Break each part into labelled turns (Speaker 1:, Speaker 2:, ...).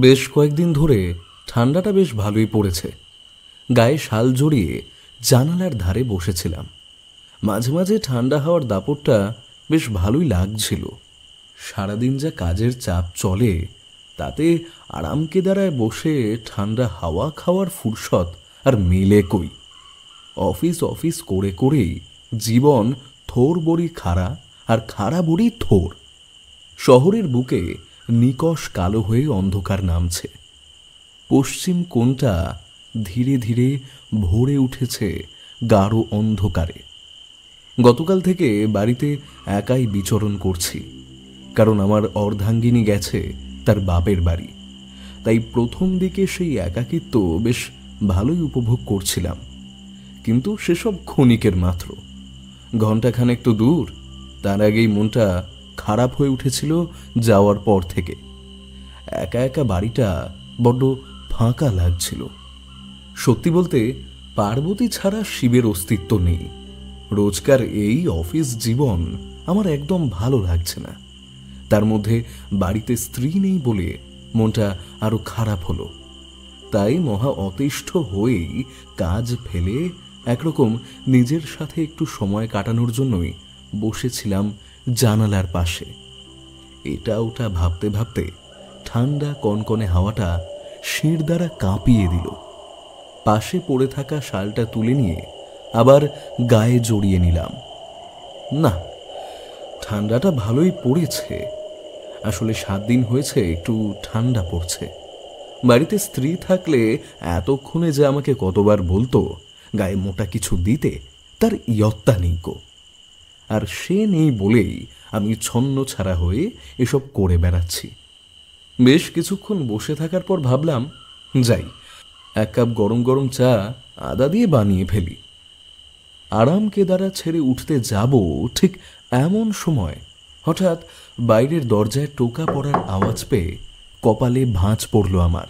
Speaker 1: বেশ কয়েকদিন ধরে ঠান্ডাটা বেশ ভালোই পড়েছে। গায়ে শাল জড়িয়ে জানালার ধারে বসেছিলাম। মাঝে মাঝে ঠান্ডা হাওয়ার দাপটটা বেশ ভালোই লাগছিল। সারাদিন যা কাজের চাপ চলে, তাতে আরাম কেদারায় বসে ঠান্ডা হাওয়া খাওয়ার ফুরসত আর মেলে কই। অফিস অফিস করে করেই জীবন থোর বড়ি খাড়া আর খাড়া বড়ি থোর। শহরের বুকে নিকষ কালো হয়ে অন্ধকার নামছে। পশ্চিম কোণটা ধীরে ধীরে ভরে উঠেছে গাঢ় অন্ধকারে। গতকাল থেকে বাড়িতে একাই বিচরণ করছি, কারণ আমার অর্ধাঙ্গিনী গেছে তার বাপের বাড়ি। তাই প্রথম দিকে সেই একাকিত্ব বেশ ভালোই উপভোগ করছিলাম, কিন্তু সেসব ক্ষণিকের মাত্র। ঘণ্টাখানেক তো দূর, তার আগেই মনটা খারাপ হয়ে উঠেছিল যাওয়ার পর থেকে। একা একা বাড়িটা বড্ড ফাঁকা লাগছিল। সত্যি বলতে পার্বতী ছাড়া শিবের অস্তিত্ব নেই। রোজকার এই অফিস জীবন আমার একদম ভালো লাগছে না। তার মধ্যে বাড়িতে স্ত্রী নেই বলে মনটা আরো খারাপ হলো। তাই মহা অতিষ্ঠ হয়েই কাজ ফেলে একরকম নিজের সাথে একটু সময় কাটানোর জন্যই বসেছিলাম জানালার পাশে। এটা ওটা ভাবতে ভাবতে ঠান্ডা কনকনে হাওয়াটা শির দ্বারা কাঁপিয়ে দিল। পাশে পড়ে থাকা শালটা তুলে নিয়ে আবার গায়ে জড়িয়ে নিলাম। না, ঠান্ডাটা ভালোই পড়েছে। আসলে 7 দিন হয়েছে একটু ঠান্ডা পড়ছে। বাড়িতে স্ত্রী থাকলে এতক্ষণে যে আমাকে কতবার বলতো গায়ে মোটা কিছু দিতে, তার ইয়ত্তা নেই গো। আর সে নেই বলেই আমি ছন্ন ছাড়া হয়ে এসব করে বেড়াচ্ছি। বেশ কিছুক্ষণ বসে থাকার পর ভাবলাম, যাই, 1 কাপ গরম গরম চা আদা দিয়ে বানিয়ে ফেলি। আরাম কেদারা ছেড়ে উঠতে যাব, ঠিক এমন সময় হঠাৎ বাইরের দরজায় টোকা পড়ার আওয়াজ পেয়ে কপালে ভাঁজ পড়ল আমার।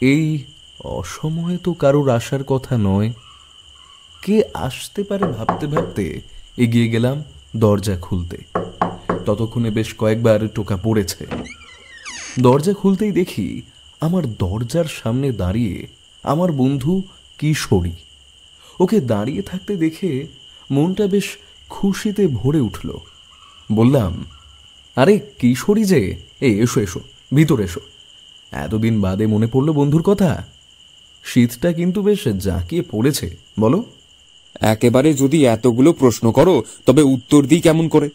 Speaker 1: এই অসময়ে তো কারোর আসার কথা নয়। কে আসতে পারে ভাবতে ভাবতে এগিয়ে গেলাম দরজা খুলতে। ততক্ষণে বেশ কয়েকবার টোকা পড়েছে। দরজা খুলতেই দেখি আমার দরজার সামনে দাঁড়িয়ে আমার বন্ধু কিশোরী। ওকে দাঁড়িয়ে থাকতে দেখে মনটা বেশ খুশিতে ভরে উঠল। বললাম, আরে কিশোরী যে, এসো এসো, ভিতরে এসো। এতদিন বাদে মনে পড়লো বন্ধুর কথা। শীতটা কিন্তু বেশ জাঁকিয়ে পড়েছে, বলো।
Speaker 2: একেবারে যদি এতগুলো প্রশ্ন করো তবে উত্তর দিই কেমন করে?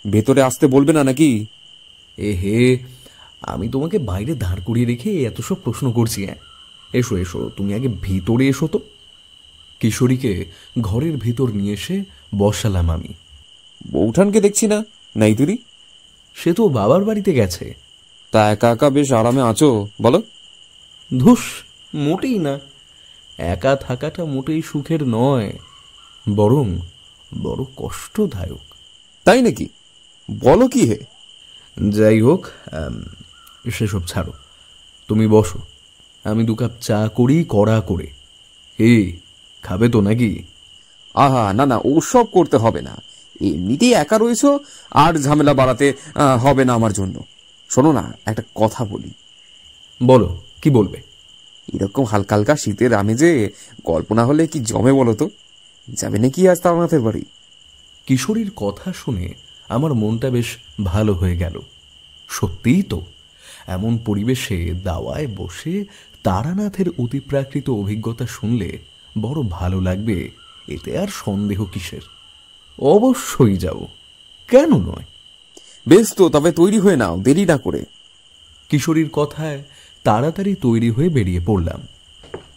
Speaker 2: ভেতরে আসতে বলবে না নাকি?
Speaker 1: হে, আমি তোমাকে বাইরে দাঁড় করিয়ে রেখে এত সব প্রশ্ন করছি? এসো এসো, তুমি আগে ভিতরে এসো তো। কিশোরীকে ঘরের ভিতর নিয়ে এসে বসালাম আমি।
Speaker 2: বৌঠানকে দেখছি না, নাই তুরি?
Speaker 1: সে তো বাবার বাড়িতে গেছে।
Speaker 2: তা একা একা বেশ আরামে আছো বলো?
Speaker 1: ধুস, মোটেই না। একা থাকাটা মোটেই সুখের নয়, বরং বড় কষ্টদায়ক।
Speaker 2: তাই নাকি? বলো কি হে?
Speaker 1: যাই হোক, সেসব ছাড়ো, তুমি বসো। আমি 2 কাপ চা করি কড়া করে। খাবে তো নাকি?
Speaker 2: আহা, না না, ওসব করতে হবে না। এমনিতেই একা রয়েছো, আর ঝামেলা বাড়াতে হবে না আমার জন্য। শোনো না, একটা কথা বলি।
Speaker 1: বলো, কি বলবে?
Speaker 2: এরকম হালকা হালকা শীতের আমেজে গল্প না হলে কি জমে বলো তো? যাবে নাকি আজ তারানাথের বাড়ি?
Speaker 1: কিশোরীর কথা শুনে আমার মনটা বেশ ভালো হয়ে গেল। সত্যিই তো, এমন পরিবেশে দাওয়ায় বসে তারানাথের অতিপ্রাকৃত অভিজ্ঞতা শুনলে বড় ভালো লাগবে, এতে আর সন্দেহ কিসের। অবশ্যই যাও, কেন নয়?
Speaker 2: বেশ তো, তবে তৈরি হয়ে নাও, দেরি না করে।
Speaker 1: কিশোরীর কথায় তাড়াতাড়ি তৈরি হয়ে বেরিয়ে পড়লাম।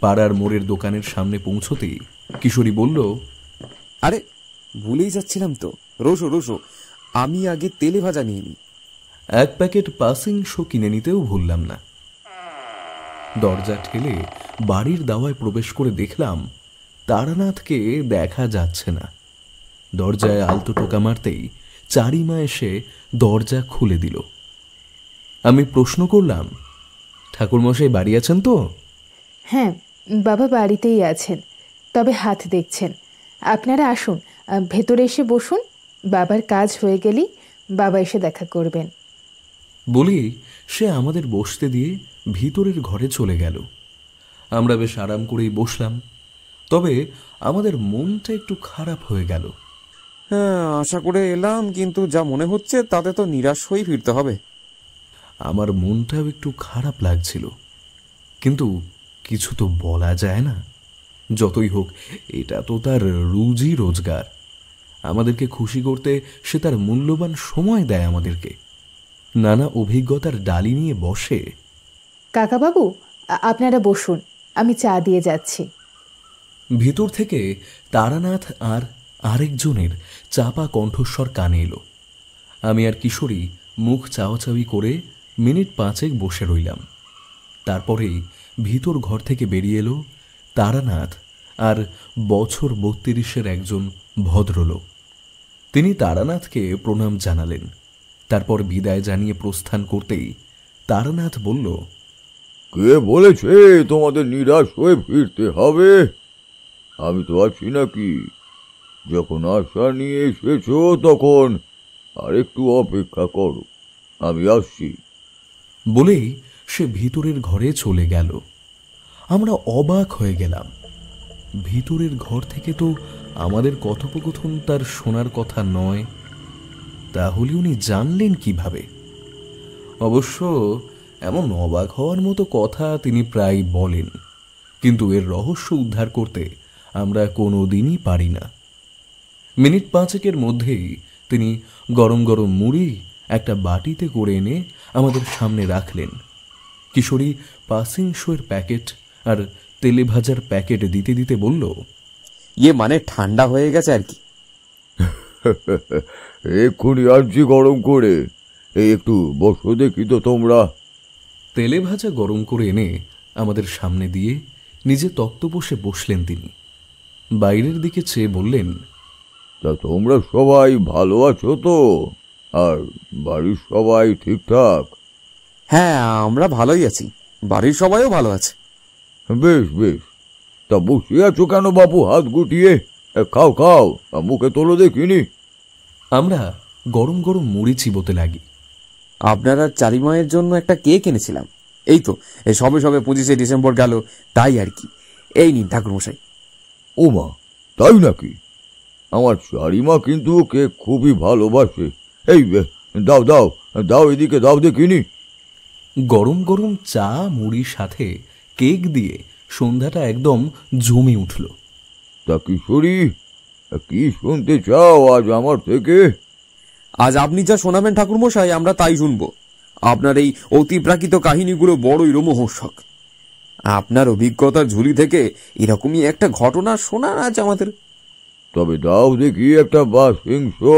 Speaker 1: পাড়ার মোড়ের দোকানের সামনে পৌঁছতেই কিশোরী বলল,
Speaker 2: আরে ভুলেই যাচ্ছিলাম তো, রোসো রোসো, আমি আগে তেলে ভাজা নিয়ে নিই।
Speaker 1: 1 প্যাকেট পাসিং শো কিনে নিতেও ভুললাম না। দরজা ঠেলে বাড়ির দাওয়ায় প্রবেশ করে দেখলাম তারানাথকে দেখা যাচ্ছে না। দরজায় আলতো টোকা মারতেই চারিমা এসে দরজা খুলে দিল। আমি প্রশ্ন করলাম, ঠাকুরমশাই বাড়ি আছেন তো?
Speaker 3: হ্যাঁ, বাবা বাড়িতেই আছেন, তবে হাত দেখছেন। আপনারা আসুন, ভেতরে এসে বসুন। বাবার কাজ হয়ে গেলেই বাবা এসে দেখা করবেন।
Speaker 1: বলেই সে আমাদের বসতে দিয়ে ভিতরের ঘরে চলে গেল। আমরা বেশ আরাম করেই বসলাম, তবে আমাদের মনটা একটু খারাপ হয়ে গেল।
Speaker 2: হ্যাঁ, আশা করে এলাম, কিন্তু যা মনে হচ্ছে তাতে তো নিরাশ হয়েই ফিরতে হবে।
Speaker 1: আমার মনটাও একটু খারাপ লাগছিল, কিন্তু কিছু তো বলা যায় না। যতই হোক, এটা তো তার রুজি রোজগার। আমাদেরকে খুশি করতে সে তার মূল্যবান সময় দেয় আমাদেরকে। নানা অভিজ্ঞতার ডালি নিয়ে বসে।
Speaker 3: কাকাবাবু, আপনারা বসুন, আমি চা দিয়ে যাচ্ছি।
Speaker 1: ভিতর থেকে তারানাথ আর আরেকজনের চাপা কণ্ঠস্বর কানে এলো। আমি আর কিশোরী মুখ চাওয়াচাওয়ি করে মিনিট 5 বসে রইলাম। তারপরেই ভিতর ঘর থেকে বেরিয়ে এলো তারানাথ আর বছর 32-এর একজন ভদ্রলোক। তিনি তারানাথকে প্রণাম জানালেন। তারপর বিদায় জানিয়ে প্রস্থান করতেই তারানাথ বলল,
Speaker 4: কে বলেছে তোমাদের নিরাশ হয়ে ফিরতে হবে? আমি তো আছি নাকি? যখন আশা নিয়ে এসেছো তখন আরেকটু অপেক্ষা করো, আমি আসছি।
Speaker 1: বলেই সে ভিতরের ঘরে চলে গেল। আমরা অবাক হয়ে গেলাম। ভিতরের ঘর থেকে তো আমাদের কথোপকথন তার শোনার কথা নয়, তাহলে উনি জানলেন কিভাবে? অবশ্য এমন অবাক হওয়ার মতো কথা তিনি প্রায় বলেন, কিন্তু এর রহস্য উদ্ধার করতে আমরা কোনোদিনই পারি না। মিনিট 5 মধ্যেই তিনি গরম গরম মুড়ি একটা বাটিতে করে এনে আমাদের সামনে রাখলেন। কিশোরী পাসিং শোয়ের প্যাকেট আর তেলে ভাজার প্যাকেট দিতে দিতে বলল,
Speaker 2: মানে ঠান্ডা হয়ে গেছে আর কি।
Speaker 4: এক্ষুনি আসছি গরম করে, এই একটু বসো দেখি তো তোমরা।
Speaker 1: তেলে ভাজা গরম করে এনে আমাদের সামনে দিয়ে নিজে তক্তপোষে বসলেন তিনি। বাইরের দিকে চেয়ে বললেন,
Speaker 4: তা তোমরা সবাই ভালো আছো তো? আর বাড়ির সবাই ঠিকঠাক?
Speaker 2: হ্যাঁ, আমরা ভালোই আছি, বাড়ির সবাইও ভালো আছে।
Speaker 4: বেশ বেশ। তা বসে আছো কেন বাপু হাত গুটিয়ে? খাও খাও, মুখে তোলো দেখিনি।
Speaker 1: আমরা গরম গরম মুড়ি চিবোতে লাগি।
Speaker 2: আপনারা চারিমায়ের জন্য একটা কেক এনেছিলাম, এই তো সবে সবে 25শে ডিসেম্বর গেল, তাই আর কি। এই নিন ঠাকুরমশাই।
Speaker 4: ও মা, তাই নাকি? আমার চারিমা কিন্তু ওকে খুবই ভালোবাসে। এই দাও দাও দাও, এদিকে দাও দেখিনি।
Speaker 1: গরম গরম চা মুড়ির সাথে কেক দিয়ে সন্ধ্যাটা একদম জমে উঠল।
Speaker 4: তা কিশোরী, কি শুনতে চাও আজ আমার থেকে?
Speaker 2: আজ আপনি যা শোনাবেন ঠাকুরমশাই, আমরা তাই শুনবো। আপনার এই অতিপ্রাকৃত কাহিনীগুলো বড়ই রোমহর্ষক। আপনার অভিজ্ঞতার ঝুলি থেকে এরকমই একটা ঘটনা শোনান আজ আমাদের।
Speaker 4: তবে দাও দেখি একটা পাসিং শো।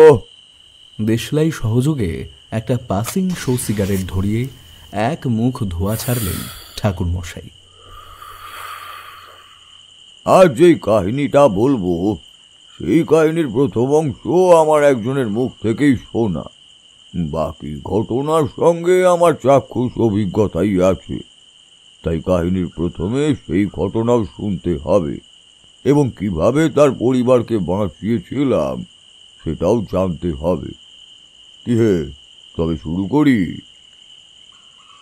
Speaker 1: দেশলাই সহযোগে একটা পাসিং শো সিগারেট ধরিয়ে এক মুখ ধোয়া ছাড়লেন ঠাকুর মশাই।
Speaker 4: আজ যেই কাহিনীটা বলবো, সেই কাহিনীর প্রথম অংশ আমার একজনের মুখ থেকেই শোনা। বাকি ঘটনার সঙ্গে আমার চাক্ষুষ অভিজ্ঞতাই আছে, তাই কাহিনীর প্রথমে সেই ঘটনাও শুনতে হবে এবং কিভাবে তার পরিবারকে বাঁচিয়েছিলাম সেটাও জানতে হবে। কি হে, তবে শুরু করি।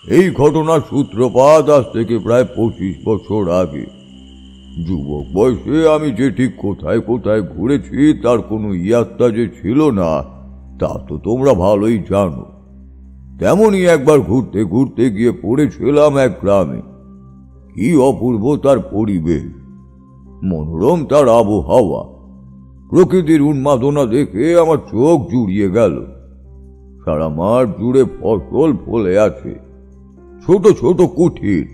Speaker 4: এই ঘটনার সূত্রপাত আজ থেকে প্রায় 25 বছর আগে। যুবক বয়সে আমি যে ঠিক কোথায় কোথায় ঘুরেছি তার কোনো ইয়াত্তা যে ছিল না তা তো তোমরা ভালোই জানো। তেমনই একবার ঘুরতে ঘুরতে গিয়ে পড়েছিলাম এক গ্রামে। কি অপূর্ব তার পরিবেশ, মনোরম তার আবহাওয়া, প্রকৃতির উন্মাদনা দেখে আমার চোখ জুড়িয়ে গেল। সারা মাঠ জুড়ে ফসল ফলে আছে, ছোট ছোট কুঠির,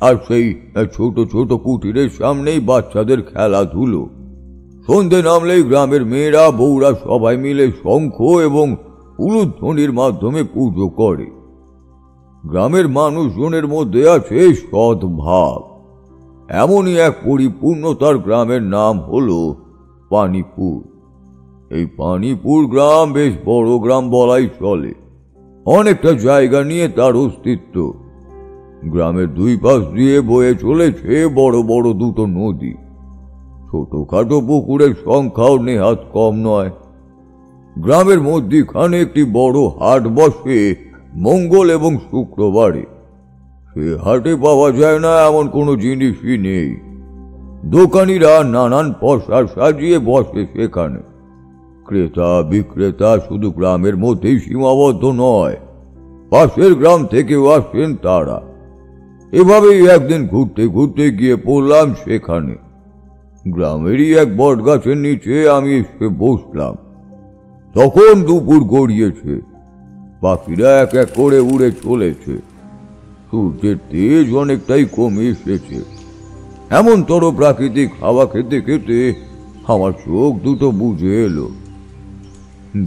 Speaker 4: আর সেই ছোট ছোট কুঠিরের সামনেই বাচ্চাদের খেলাধুলো। সন্ধে নামলেই গ্রামের মেয়েরা বউরা সবাই মিলে শঙ্খ এবং উলুধ্বনির মাধ্যমে পুজো করে। গ্রামের মানুষজনের মধ্যে আছে সদ্ভাব। এমনই এক পরিপূর্ণতার গ্রামের নাম হলো পানিপুর। এই পানিপুর গ্রাম বেশ বড় গ্রাম বলাই চলে, অনেকটা জায়গা নিয়ে তার অস্তিত্ব। গ্রামের দুই পাশ দিয়ে বয়ে চলেছে বড় বড় দুটো নদী। ছোটখাটো পুকুরের সংখ্যাও নেহাত কম নয়। গ্রামের মধ্যখানে একটি বড় হাট বসে, মঙ্গল এবং শুক্রবারে। সে হাটে পাওয়া যায় না এমন কোনো জিনিসই নেই। দোকানিরা নানান পসরা সাজিয়ে বসে সেখানে। ক্রেতা বিক্রেতা শুধু গ্রামের মধ্যেই সীমাবদ্ধ নয়, পাশের গ্রাম থেকেও আসেন তারা। এভাবেই একদিন ঘুরতে ঘুরতে গিয়ে পড়লাম সেখানে। গ্রামেরই এক বট গাছের নিচে আমি এসে বসলাম। তখন দুপুর গড়িয়েছে, পাখিরা এক এক করে উড়ে চলেছে। সূর্যের তেজ অনেকটাই কমে এসেছে। এমনতর প্রাকৃতিক হাওয়া খেতে খেতে আমার চোখ দুটো বুজে এলো।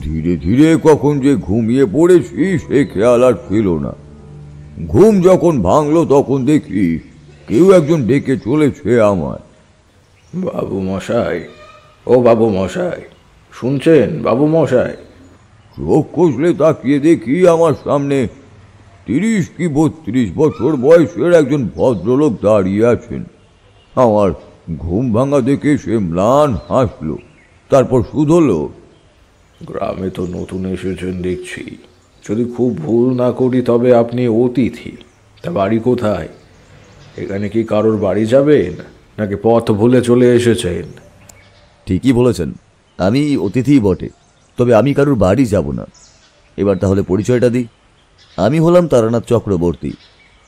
Speaker 4: ধীরে ধীরে কখন যে ঘুমিয়ে পড়েছি সে খেয়াল আর ছিল না। ঘুম যখন ভাঙলো তখন দেখি কেউ একজন ডেকে চলেছে আমায়।
Speaker 5: বাবু মশাই, ও বাবু মশাই, শুনছেন বাবু মশাই?
Speaker 4: চোখ কষলে তাকিয়ে দেখি আমার সামনে 30 কি 32 বছর বয়সের একজন ভদ্রলোক দাঁড়িয়ে আছেন। আমার ঘুম ভাঙা দেখে সে ম্লান হাসলো, তারপর শুধলো,
Speaker 5: গ্রামে তো নতুন এসেছেন দেখছি। যদি খুব ভুল না করি তবে আপনি অতিথি। তা বাড়ি কোথায়? এখানে কি কারোর বাড়ি যাবেন, নাকি পথ ভুলে চলে এসেছেন?
Speaker 6: ঠিকই বলেছেন, আমি অতিথি বটে, তবে আমি কারোর বাড়ি যাব না। এবার তাহলে পরিচয়টা দিই। আমি হলাম তারানাথ চক্রবর্তী,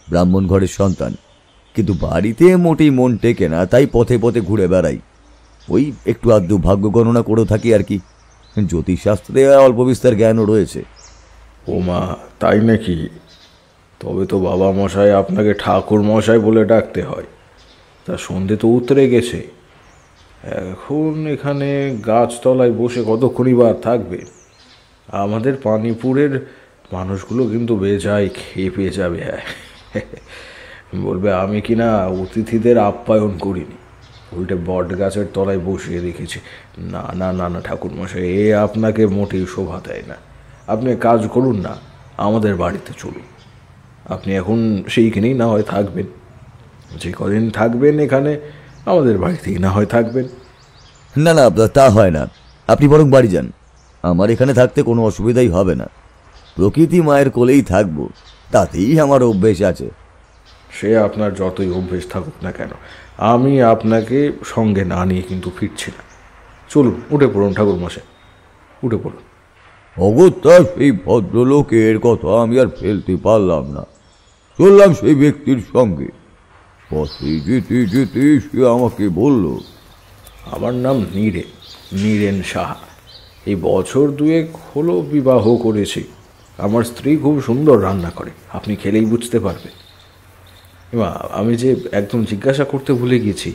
Speaker 6: ব্রাহ্মণ ঘরের সন্তান। কিন্তু বাড়িতে মোটেই মন টেকে না, তাই পথে পথে ঘুরে বেড়াই। ওই একটু আধটু ভাগ্য গণনা করে থাকি আর কি। জ্যোতিষশাস্ত্রে অল্প বিস্তার জ্ঞানও রয়েছে।
Speaker 5: ও মা, তাই নাকি? তবে তো বাবা মশাই আপনাকে ঠাকুর মশাই বলে ডাকতে হয়। তা সন্ধে তো উতরে গেছে, এখন এখানে গাছতলায় বসে কতক্ষণই বার থাকবে? আমাদের পানিপুরের মানুষগুলো কিন্তু বেজায় খেপে যাবে। বলবে আমি কিনা অতিথিদের আপ্যায়ন করিনি, উল্টে বট গাছের তলায় বসিয়ে রেখেছি। না না না না ঠাকুর মশাই, এ আপনাকে মোটেই শোভা দেয় না। আপনি কাজ করুন না, আমাদের বাড়িতে চলুন। আপনি এখন সেইখানেই না হয় থাকবেন, যে কদিন থাকবেন এখানে আমাদের বাড়িতেই না হয় থাকবেন।
Speaker 6: না না, তা হয় না। আপনি বরং বাড়ি যান, আমার এখানে থাকতে কোনো অসুবিধাই হবে না। প্রকৃতি মায়ের কোলেই থাকবো, তাতেই আমার অভ্যেস আছে।
Speaker 5: সে আপনার যতই অভ্যেস থাকুক না কেন, আমি আপনাকে সঙ্গে না নিয়ে কিন্তু ফিরছি না। চলুন, উঠে পড়ুন ঠাকুর মশাই, উঠে পড়ুন।
Speaker 4: অগত্যা সেই ভদ্রলোকের কথা আমি আর ফেলতে পারলাম না। চললাম সেই ব্যক্তির সঙ্গে। পথে যেতে যেতে সে আমাকে বলল,
Speaker 5: আমার নাম নীরেন সাহা। এই বছর দুয়েক হলো বিবাহ করেছি। আমার স্ত্রী খুব সুন্দর রান্না করে, আপনি খেলেই বুঝতে পারবেন। এবার আমি যে একদম জিজ্ঞাসা করতে ভুলে গেছি,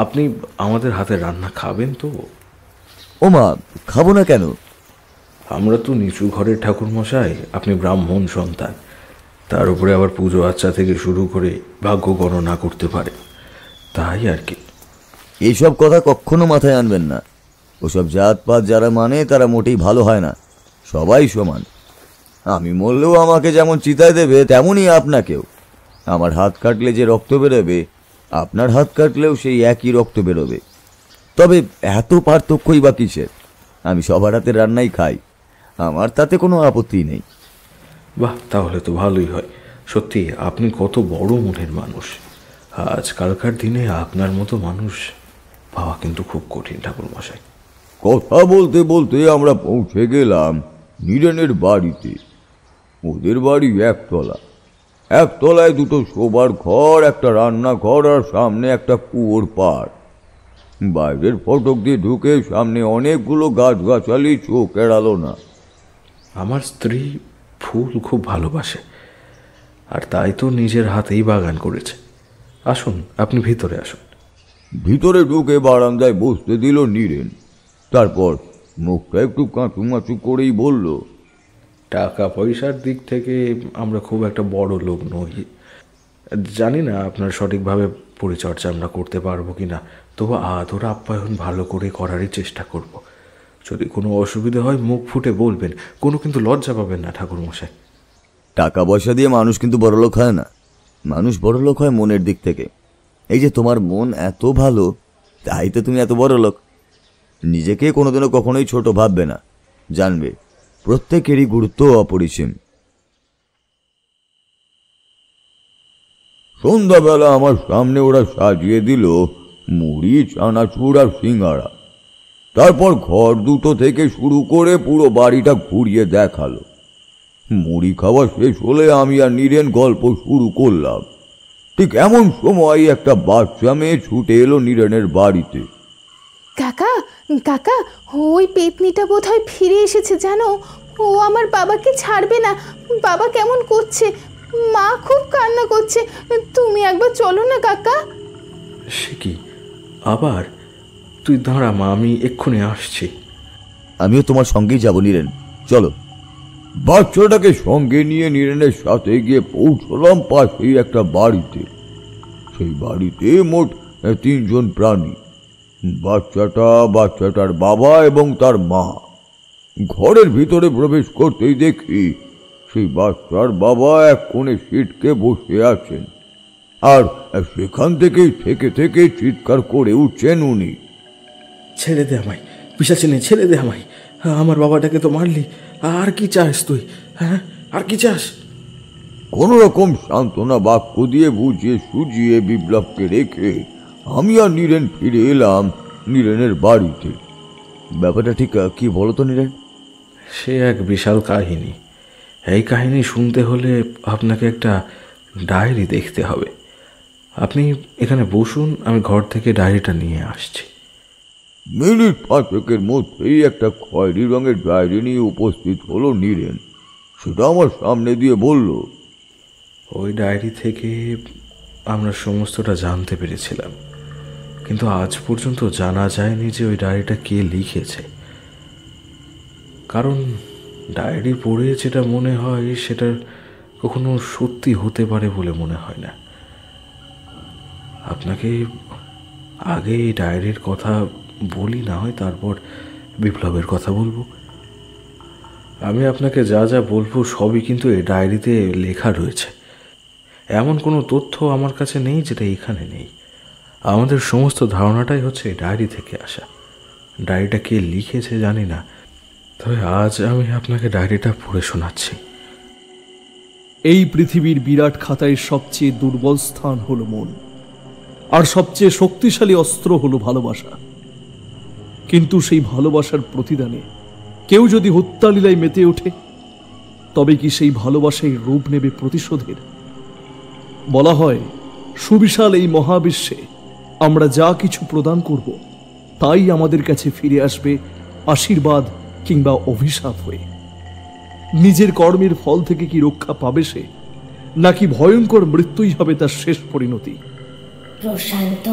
Speaker 5: আপনি আমাদের হাতে রান্না খাবেন তো?
Speaker 6: ও মা, খাবো না কেন?
Speaker 5: আমরা তো নিচু ঘরের ঠাকুর মশাই, আপনি ব্রাহ্মণ সন্তান, তার উপরে আবার পুজো আচ্চা থেকে শুরু করে ভাগ্য গণনা করতে পারে, তাই আর কি।
Speaker 6: এইসব কথা কখনো মাথায় আনবেন না। ওসব জাতপাত যারা মানে তারা মোটেই ভালো হয় না। সবাই সমান। আমি মরলেও আমাকে যেমন চিতায় দেবে তেমনই আপনাকেও। আমার হাত কাটলে যে রক্ত বেরোবে, আপনার হাত কাটলেও সেই একই রক্ত বেরোবে। তবে এত পার্থক্যই বা কিসের? আমি সবার হাতের রান্নাই খাই, আমার তাতে কোনো আপত্তি নেই।
Speaker 5: বাহ, তাহলে তো ভালোই হয়। সত্যি আপনি কত বড় মনের মানুষ। আজকালকার দিনে আপনার মতো মানুষ পাওয়া কিন্তু খুব কঠিন ঠাকুর মশাই।
Speaker 4: কথা বলতে বলতে আমরা পৌঁছে গেলাম নীরেনের বাড়িতে। ওদের বাড়ি একতলায় দুটো শোবার ঘর, একটা রান্নাঘর আর সামনে একটা কুয়োর পাড়। বাইরের ফটক দিয়ে ঢুকে সামনে অনেকগুলো গাছগাছালি চোখ এড়ালো না।
Speaker 5: আমার স্ত্রী ফুল খুব ভালোবাসে, আর তাই তো নিজের হাতেই বাগান করেছে। আসুন, আপনি ভিতরে আসুন।
Speaker 4: ভিতরে ঢুকে বারান্দায় বসতে দিল নীরেন। তারপর মুখটা একটু কাঁচুমাচু করেই বলল,
Speaker 5: টাকা পয়সার দিক থেকে আমরা খুব একটা বড় লোক নই। জানি না আপনার সঠিকভাবে পরিচর্যা আমরা করতে পারবো কি না, তবু আদর আপ্যায়ন ভালো করে করারই চেষ্টা করব। যদি কোনো অসুবিধা হয় মুখ ফুটে বলবেন, কোনো কিন্তু লজ্জা পাবেন না ঠাকুর মশাই।
Speaker 6: টাকা পয়সা দিয়ে মানুষ কিন্তু বড়লোক হয় না। মানুষ বড়লোক হয় মনের দিক থেকে। এই যে তোমার মন এত ভালো, তাই তো তুমি এত বড়লোক। নিজেকে কোনোদিনও কখনোই ছোট ভাববে না, জানবে প্রত্যেকেরই গুরুত্ব অপরিসীম।
Speaker 4: সন্ধ্যাবেলা আমার সামনে ওরা সাজিয়ে দিল মুড়ি, চানাচুর আর সিঙ্গাড়া। তারপর ঘর দুটো থেকে শুরু করে পুরো বাড়িটা ঘুরিয়ে দেখালো। মুড়ি খাওয়া শেষ হলে আমি আর নীরেন গল্প শুরু করলাম। ঠিক এমন সময় একটা বাচ্চা মেয়ে ছুটে এলো নীরেনের বাড়িতে।
Speaker 3: কাকা কাকা, ওই পেতনিটা বোধহয় ফিরে এসেছে জানো। ও আমার বাবাকে ছাড়বে না। বাবা কেমন করছে, মা খুব কান্না করছে। তুমি একবার চলো না কাকা।
Speaker 5: সে কি আবার? তুই দাঁড়া মা, আমি এক্ষুনি আসছি।
Speaker 6: আমিও তোমার সঙ্গেই যাব নীরেন, চলো।
Speaker 4: বাচ্চাটাকে সঙ্গে নিয়ে নীরেনের সাথে গিয়ে পৌঁছলাম পাশেই একটা বাড়িতে। সেই বাড়িতে মোট 3 জন প্রাণী, বাচ্চাটার বাবা এবং তার মা। ঘরের ভিতরে প্রবেশ করতেই দেখি সেই বাচ্চার বাবা এক কোণে সিটকে বসে আছেন, আর সেখান থেকেই থেকে চিৎকার করে উঠছেন উনি।
Speaker 5: ছেড়ে দে আমায়, পিশাচিনী, ছেড়ে দে আমায়। আমার বাবাটাকে তো মারলি, আর কি চাস তুই? হ্যাঁ, আর কি চাস?
Speaker 4: কোন রকম সান্ত্বনা বাক্য দিয়ে বুঝিয়ে সুজিয়ে বিপ্লবকে রেখে আমি আর নীরেন ফিরে এলাম নীরেনের বাড়িতে।
Speaker 6: ব্যাপারটা ঠিক কি বলো তো নীরেন?
Speaker 5: সে এক বিশাল কাহিনী। এই কাহিনী শুনতে হলে আপনাকে একটা ডায়েরি দেখতে হবে। আপনি এখানে বসুন, আমি ঘর থেকে ডায়েরিটা নিয়ে আসছি।
Speaker 4: মিনিট 5 মধ্যেই একটা খয়েরি রঙের ডায়েরি নিয়ে উপস্থিত হলো নীরেন। সেটা আমার সামনে দিয়ে বলল,
Speaker 5: ওই ডায়েরি থেকে আমরা সমস্তটা জানতে পেরেছিলাম, কিন্তু আজ পর্যন্ত জানা যায়নি যে ওই ডায়েরিটা কে লিখেছে। কারণ ডায়েরি পড়ে যেটা মনে হয় সেটা কখনো সত্যি হতে পারে বলে মনে হয় না। আপনাকে আগে এই ডায়েরির কথা বলি, না হয় তারপর বিপ্লবের কথা বলবো। আমি আপনাকে যা যা বলবো সবই কিন্তু এই ডায়েরিতে লেখা রয়েছে। এমন কোনো তথ্য আমার কাছে নেই যেটা এখানে নেই। আমাদের সমস্ত ধারণাটাই হচ্ছে এই ডায়েরি থেকে আসা। ডায়েরিটা কে লিখেছে জানি না, তবে আজ আমি আপনাকে ডায়েরিটা পড়ে শোনাচ্ছি।
Speaker 7: এই পৃথিবীর বিরাট খাতায় সবচেয়ে দুর্বল স্থান হলো মন, আর সবচেয়ে শক্তিশালী অস্ত্র হলো ভালোবাসা। কিন্তু সেই ভালোবাসার প্রতিদানে কেউ যদি হত্যালীলায় মেতে ওঠে, তবে কি সেই ভালোবাসাই রূপ নেবে প্রতিশোধের? বলা হয়, সুবিশাল এই মহাবিশ্বে আমরা যা কিছু প্রদান করব, তাই আমাদের কাছে ফিরে আসবে আশীর্বাদ কিংবা অভিশাপ হয়ে। নিজের কর্মের ফল থেকে কি রক্ষা পাবে সে, নাকি ভয়ঙ্কর মৃত্যুই হবে তার শেষ পরিণতি?
Speaker 8: প্রশান্ত।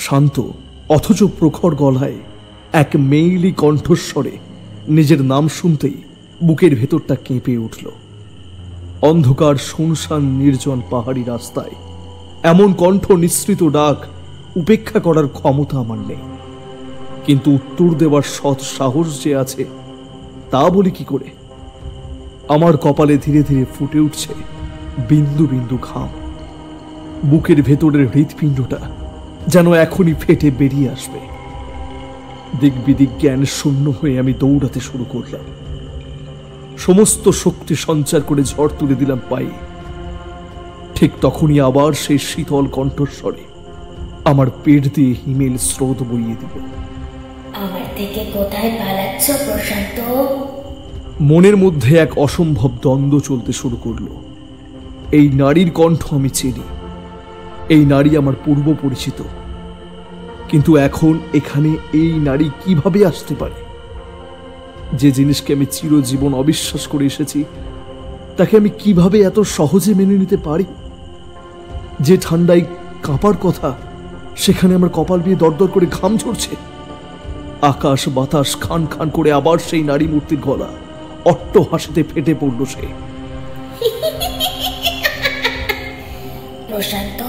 Speaker 7: শান্ত অথচ প্রখর গলায় এক মেইলি কণ্ঠস্বরে নিজের নাম শুনতেই বুকের ভেতরটা কেঁপে উঠল। অন্ধকার শুনশান নির্জন পাহাড়ি রাস্তায় এমন কণ্ঠ নিঃসৃত ডাক উপেক্ষা করার ক্ষমতা আমার নেই, কিন্তু উত্তর দেওয়ার সৎ সাহস যে আছে তা বলি কি করে? আমার কপালে ধীরে ধীরে ফুটে উঠছে বিন্দু বিন্দু ঘাম। বুকের ভেতরের হৃৎপিণ্ডটা যেন এখনই ফেটে বেরিয়ে আসবে। দিক বিদিক জ্ঞান শূন্য হয়ে আমি দৌড়াতে শুরু করলাম। সমস্ত শক্তি সঞ্চার করে ঝড় তুলে দিলাম পায়ে। ঠিক তখনই আবার সেই শীতল কণ্ঠস্বরে আমার পেট দিয়ে হিমেল স্রোত বইয়ে দিল।
Speaker 8: আমার থেকে কোথায় পালাচ্ছ প্রশান্ত?
Speaker 7: মনের মধ্যে এক অসম্ভব দ্বন্দ্ব চলতে শুরু করলো। এই নারীর কণ্ঠ আমি চিনি, এই নারী আমার পূর্ব পরিচিত, কিন্তু এখন এখানে এই নারী কিভাবে আসতে পারে? যে জিনিসকে আমি চিরজীবন অবিশ্বাস করে এসেছি তাকে আমি কিভাবে এত সহজে মেনে নিতে পারি? যে ঠান্ডায় কাঁপার কথা সেখানে আমার কপাল দিয়ে দরদর করে ঘাম ঝরছে। আকাশ বাতাস খান খান করে আবার সেই নারী মূর্তির গলা অট্ট হাসিতে ফেটে পড়ল সে।
Speaker 8: প্রশান্ত,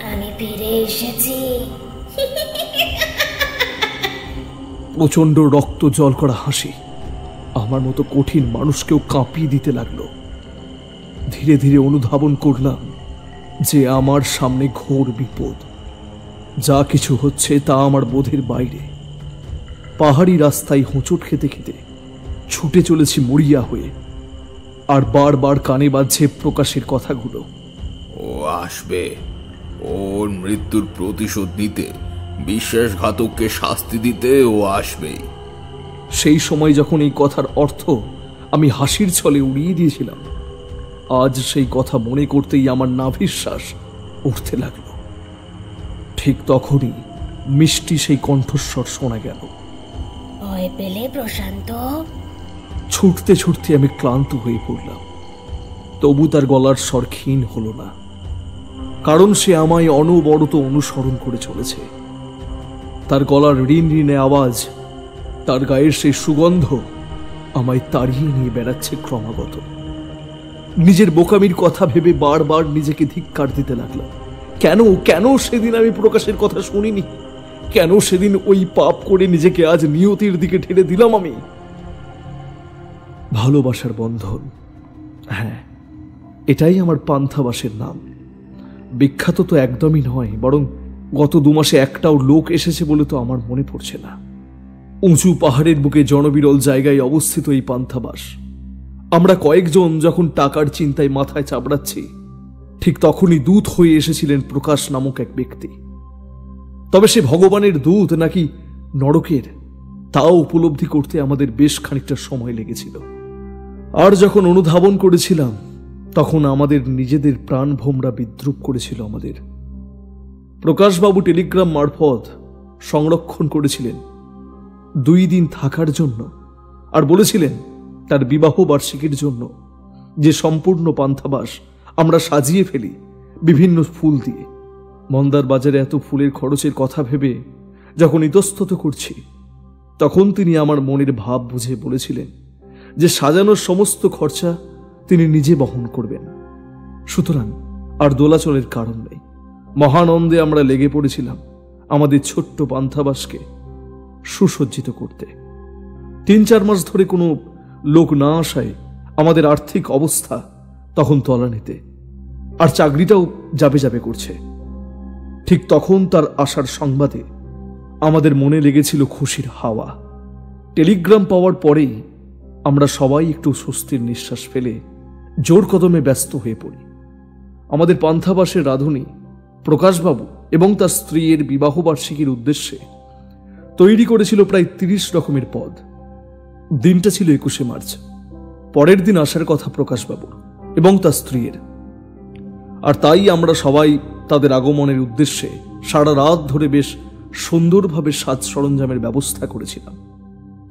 Speaker 8: আমি ফিরে এসেছি।
Speaker 7: প্রচন্ড রক্ত জল করা হাসি আমার মতো কঠিন মানুষকেও কাঁপিয়ে দিতে লাগলো। ধীরে ধীরে অনুধাবন করলাম যে আমার সামনে ঘোর বিপদ। যা কিছু হচ্ছে তা আমার বোধের বাইরে। পাহাড়ি রাস্তায় হোঁচট খেতে খেতে ছুটে চলেছি মরিয়া হয়ে, আর বারবার কানে বাজছে প্রকাশের কথাগুলো।
Speaker 5: আসবে, ওর মৃত্যুর প্রতিশোধ নিতে, বিশ্বাসঘাতককে শাস্তি দিতে ও আসবেই।
Speaker 7: সেই সময় যখন এই কথার অর্থ আমি হাসির ছলে উড়িয়ে দিয়েছিলাম, আজ সেই কথা মনে করতেই আমার নাভিশ্বাস উঠতে লাগলো। ঠিক তখনই মিষ্টি সেই কণ্ঠস্বর শোনা গেল।
Speaker 8: ভয় পেলে প্রশান্ত?
Speaker 7: ছুটতে ছুটতে আমি ক্লান্ত হয়ে পড়লাম, তবু তার গলার স্বর ক্ষীণ হলো না, কারণ সে আমায় অনবরত অনুসরণ করে চলেছে। তার গলার ঋণ ঋণে আওয়াজ, তার গায়ের সেই সুগন্ধ আমায় তাড়িয়ে নিয়ে বেড়াচ্ছে ক্রমাগত। নিজের বোকামির কথা ভেবে বারবার নিজেকে ধিক্কার দিতে লাগলাম। কেন কেন সেদিন আমি প্রকাশের কথা শুনিনি? কেন সেদিন ওই পাপ করে নিজেকে আজ নিয়তির দিকে ঠেলে দিলাম আমি? ভালোবাসার বন্ধন, হ্যাঁ, এটাই আমার পান্থাবাসের নাম। বিখ্যাত তো একদমই নয়, বরং গত 2 মাসে একটাও লোক এসেছে বলে তো আমার মনে পড়ছে না। উঁচু পাহাড়ের বুকে জনবিরল জায়গায় অবস্থিত এই পান্থাবাস। আমরা কয়েকজন যখন টাকার চিন্তায় মাথায় চাপড়াচ্ছি, ঠিক তখনই দূত হয়ে এসেছিলেন প্রকাশ নামক এক ব্যক্তি। তবে সে ভগবানের দূত নাকি নরকের, তাও উপলব্ধি করতে আমাদের বেশ খানিকটা সময় লেগেছিল। আর যখন অনুধাবন করেছিলাম, তখন আমাদের নিজেদের প্রাণভোমরা বিদ্রুপ করেছিল আমাদের। প্রকাশবাবু টেলিগ্রাম মারফত সংরক্ষণ করেছিলেন 2 দিন থাকার জন্য, আর বলেছিলেন তার বিবাহ বার্ষিকীর জন্য যে সম্পূর্ণ পান্থাবাস আমরা সাজিয়ে ফেলি বিভিন্ন ফুল দিয়ে। মন্দার বাজারে এত ফুলের খরচের কথা ভেবে যখন ইতস্তত করছি, তখন তিনি আমার মনের ভাব বুঝে বলেছিলেন যে সাজানোর সমস্ত খরচা তিনি নিজে বহন করবেন। সুতরাং আর দোলাচলের কারণ নেই। মহানন্দে আমরা লেগে পড়েছিলাম আমাদের ছোট্ট পান্থাবাসকে সুসজ্জিত করতে। 3-4 মাস ধরে কোনো লোক না আসায় আমাদের আর্থিক অবস্থা তখন তলানিতে, আর চাকরিটাও যাবে যাবে করছে। ঠিক তখন তার আসার সংবাদে আমাদের মনে লেগেছিল খুশির হাওয়া। টেলিগ্রাম পাওয়ার পরেই আমরা সবাই একটু স্বস্তির নিঃশ্বাস ফেলে জোর কদমে ব্যস্ত হয়ে পড়ি। আমাদের পান্থাবাসের রাঁধুনি প্রকাশবাবু এবং তার স্ত্রীর বিবাহবার্ষিকীর উদ্দেশ্যে তৈরি করেছিল প্রায় 30 রকমের পদ। দিনটা ছিল 21শে মার্চ। পরের দিন আসার কথা প্রকাশবাবুর এবং তার স্ত্রীর, আর তাই আমরা সবাই তাদের আগমনের উদ্দেশ্যে সারা রাত ধরে বেশ সুন্দরভাবে সাজ সরঞ্জামের ব্যবস্থা করেছিলাম।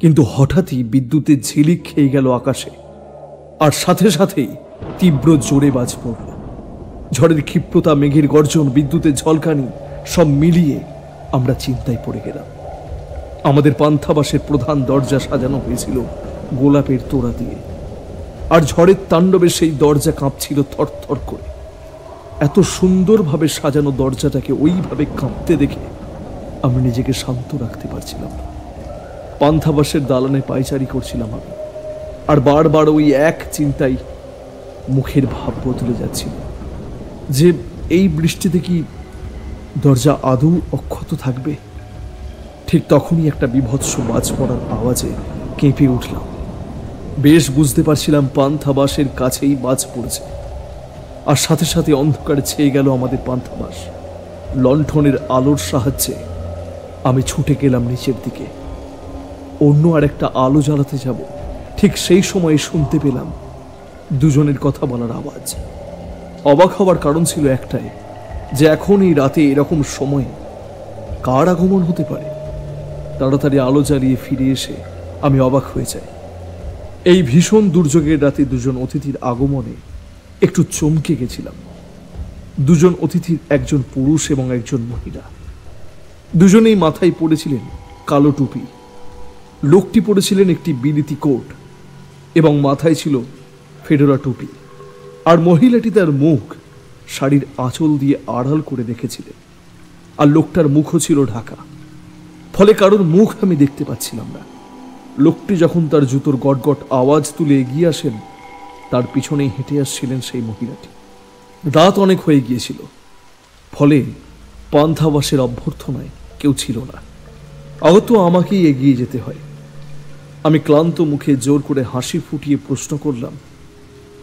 Speaker 7: কিন্তু হঠাৎই বিদ্যুতের ঝিলিক খেয়ে গেল আকাশে, আর সাথে সাথেই তীব্র জোরে বাজ পড়ল। ঝড়ের ক্ষিপ্রতা, মেঘের গর্জন, বিদ্যুতের ঝলকানি সব মিলিয়ে আমরা চিন্তায় পড়ে গেলাম। আমাদের পান্থাবাসের প্রধান দরজা সাজানো হয়েছিল গোলাপের তোড়া দিয়ে, আর ঝড়ের তাণ্ডবে সেই দরজা কাঁপছিল থরথর করে। এত সুন্দরভাবে সাজানো দরজাটাকে ওইভাবে কাঁপতে দেখে আমি নিজেকে শান্ত রাখতে পারছিলাম না। পান্থাবাসের দালানে পায়চারি করছিলাম আমি, আর বারবার ওই এক চিন্তাই মুখের ভাব বদলে যাচ্ছিল যে এই বৃষ্টিতে কি দরজা আদৌ অক্ষত থাকবে। ঠিক তখনই একটা বিভৎস বাজ পড়ার আওয়াজে কেঁপে উঠলাম। বেশ বুঝতে পারছিলাম পান্থাবাসের কাছেই বাজ পড়েছে, আর সাথে সাথে অন্ধকারে ছেয়ে গেল আমাদের পান্থাবাস। লণ্ঠনের আলোর সাহায্যে আমি ছুটে গেলাম নিচের দিকে, অন্য আর একটা আলো জ্বালাতে যাব। ঠিক সেই সময়ে শুনতে পেলাম দুজনের কথা বলার আওয়াজ। অবাক হওয়ার কারণ ছিল একটাই, যে এখন এই রাতে এরকম সময়ে কার আগমন হতে পারে। তাড়াতাড়ি আলো জ্বালিয়ে ফিরে এসে আমি অবাক হয়ে যাই। এই ভীষণ দুর্যোগের রাতে দুজন অতিথির আগমনে একটু চমকে গেছিলাম। দুজন অতিথির, একজন পুরুষ এবং একজন মহিলা। দুজনেই মাথায় পড়েছিলেন কালো টুপি। লোকটি পড়েছিলেন একটি বিলিতি কোট এবং মাথায় ছিল ফেডোরা টুপি, আর মহিলাটি তার মুখ শাড়ির আঁচল দিয়ে আড়াল করে রেখেছিলেন, আর লোকটার মুখও ছিল ঢাকা, ফলে কারোর মুখ আমি দেখতে পাচ্ছিলাম না। লোকটি যখন তার জুতোর গটগট আওয়াজ তুলে এগিয়ে আসেন, তার পিছনেই হেঁটে আসছিলেন সেই মহিলাটি। রাত অনেক হয়ে গিয়েছিল, ফলে পান্থাবাসের অভ্যর্থনায় কেউ ছিল না। আগত আমাকেই এগিয়ে যেতে হয়। আমি ক্লান্ত মুখে জোর করে হাসি ফুটিয়ে প্রশ্ন করলাম,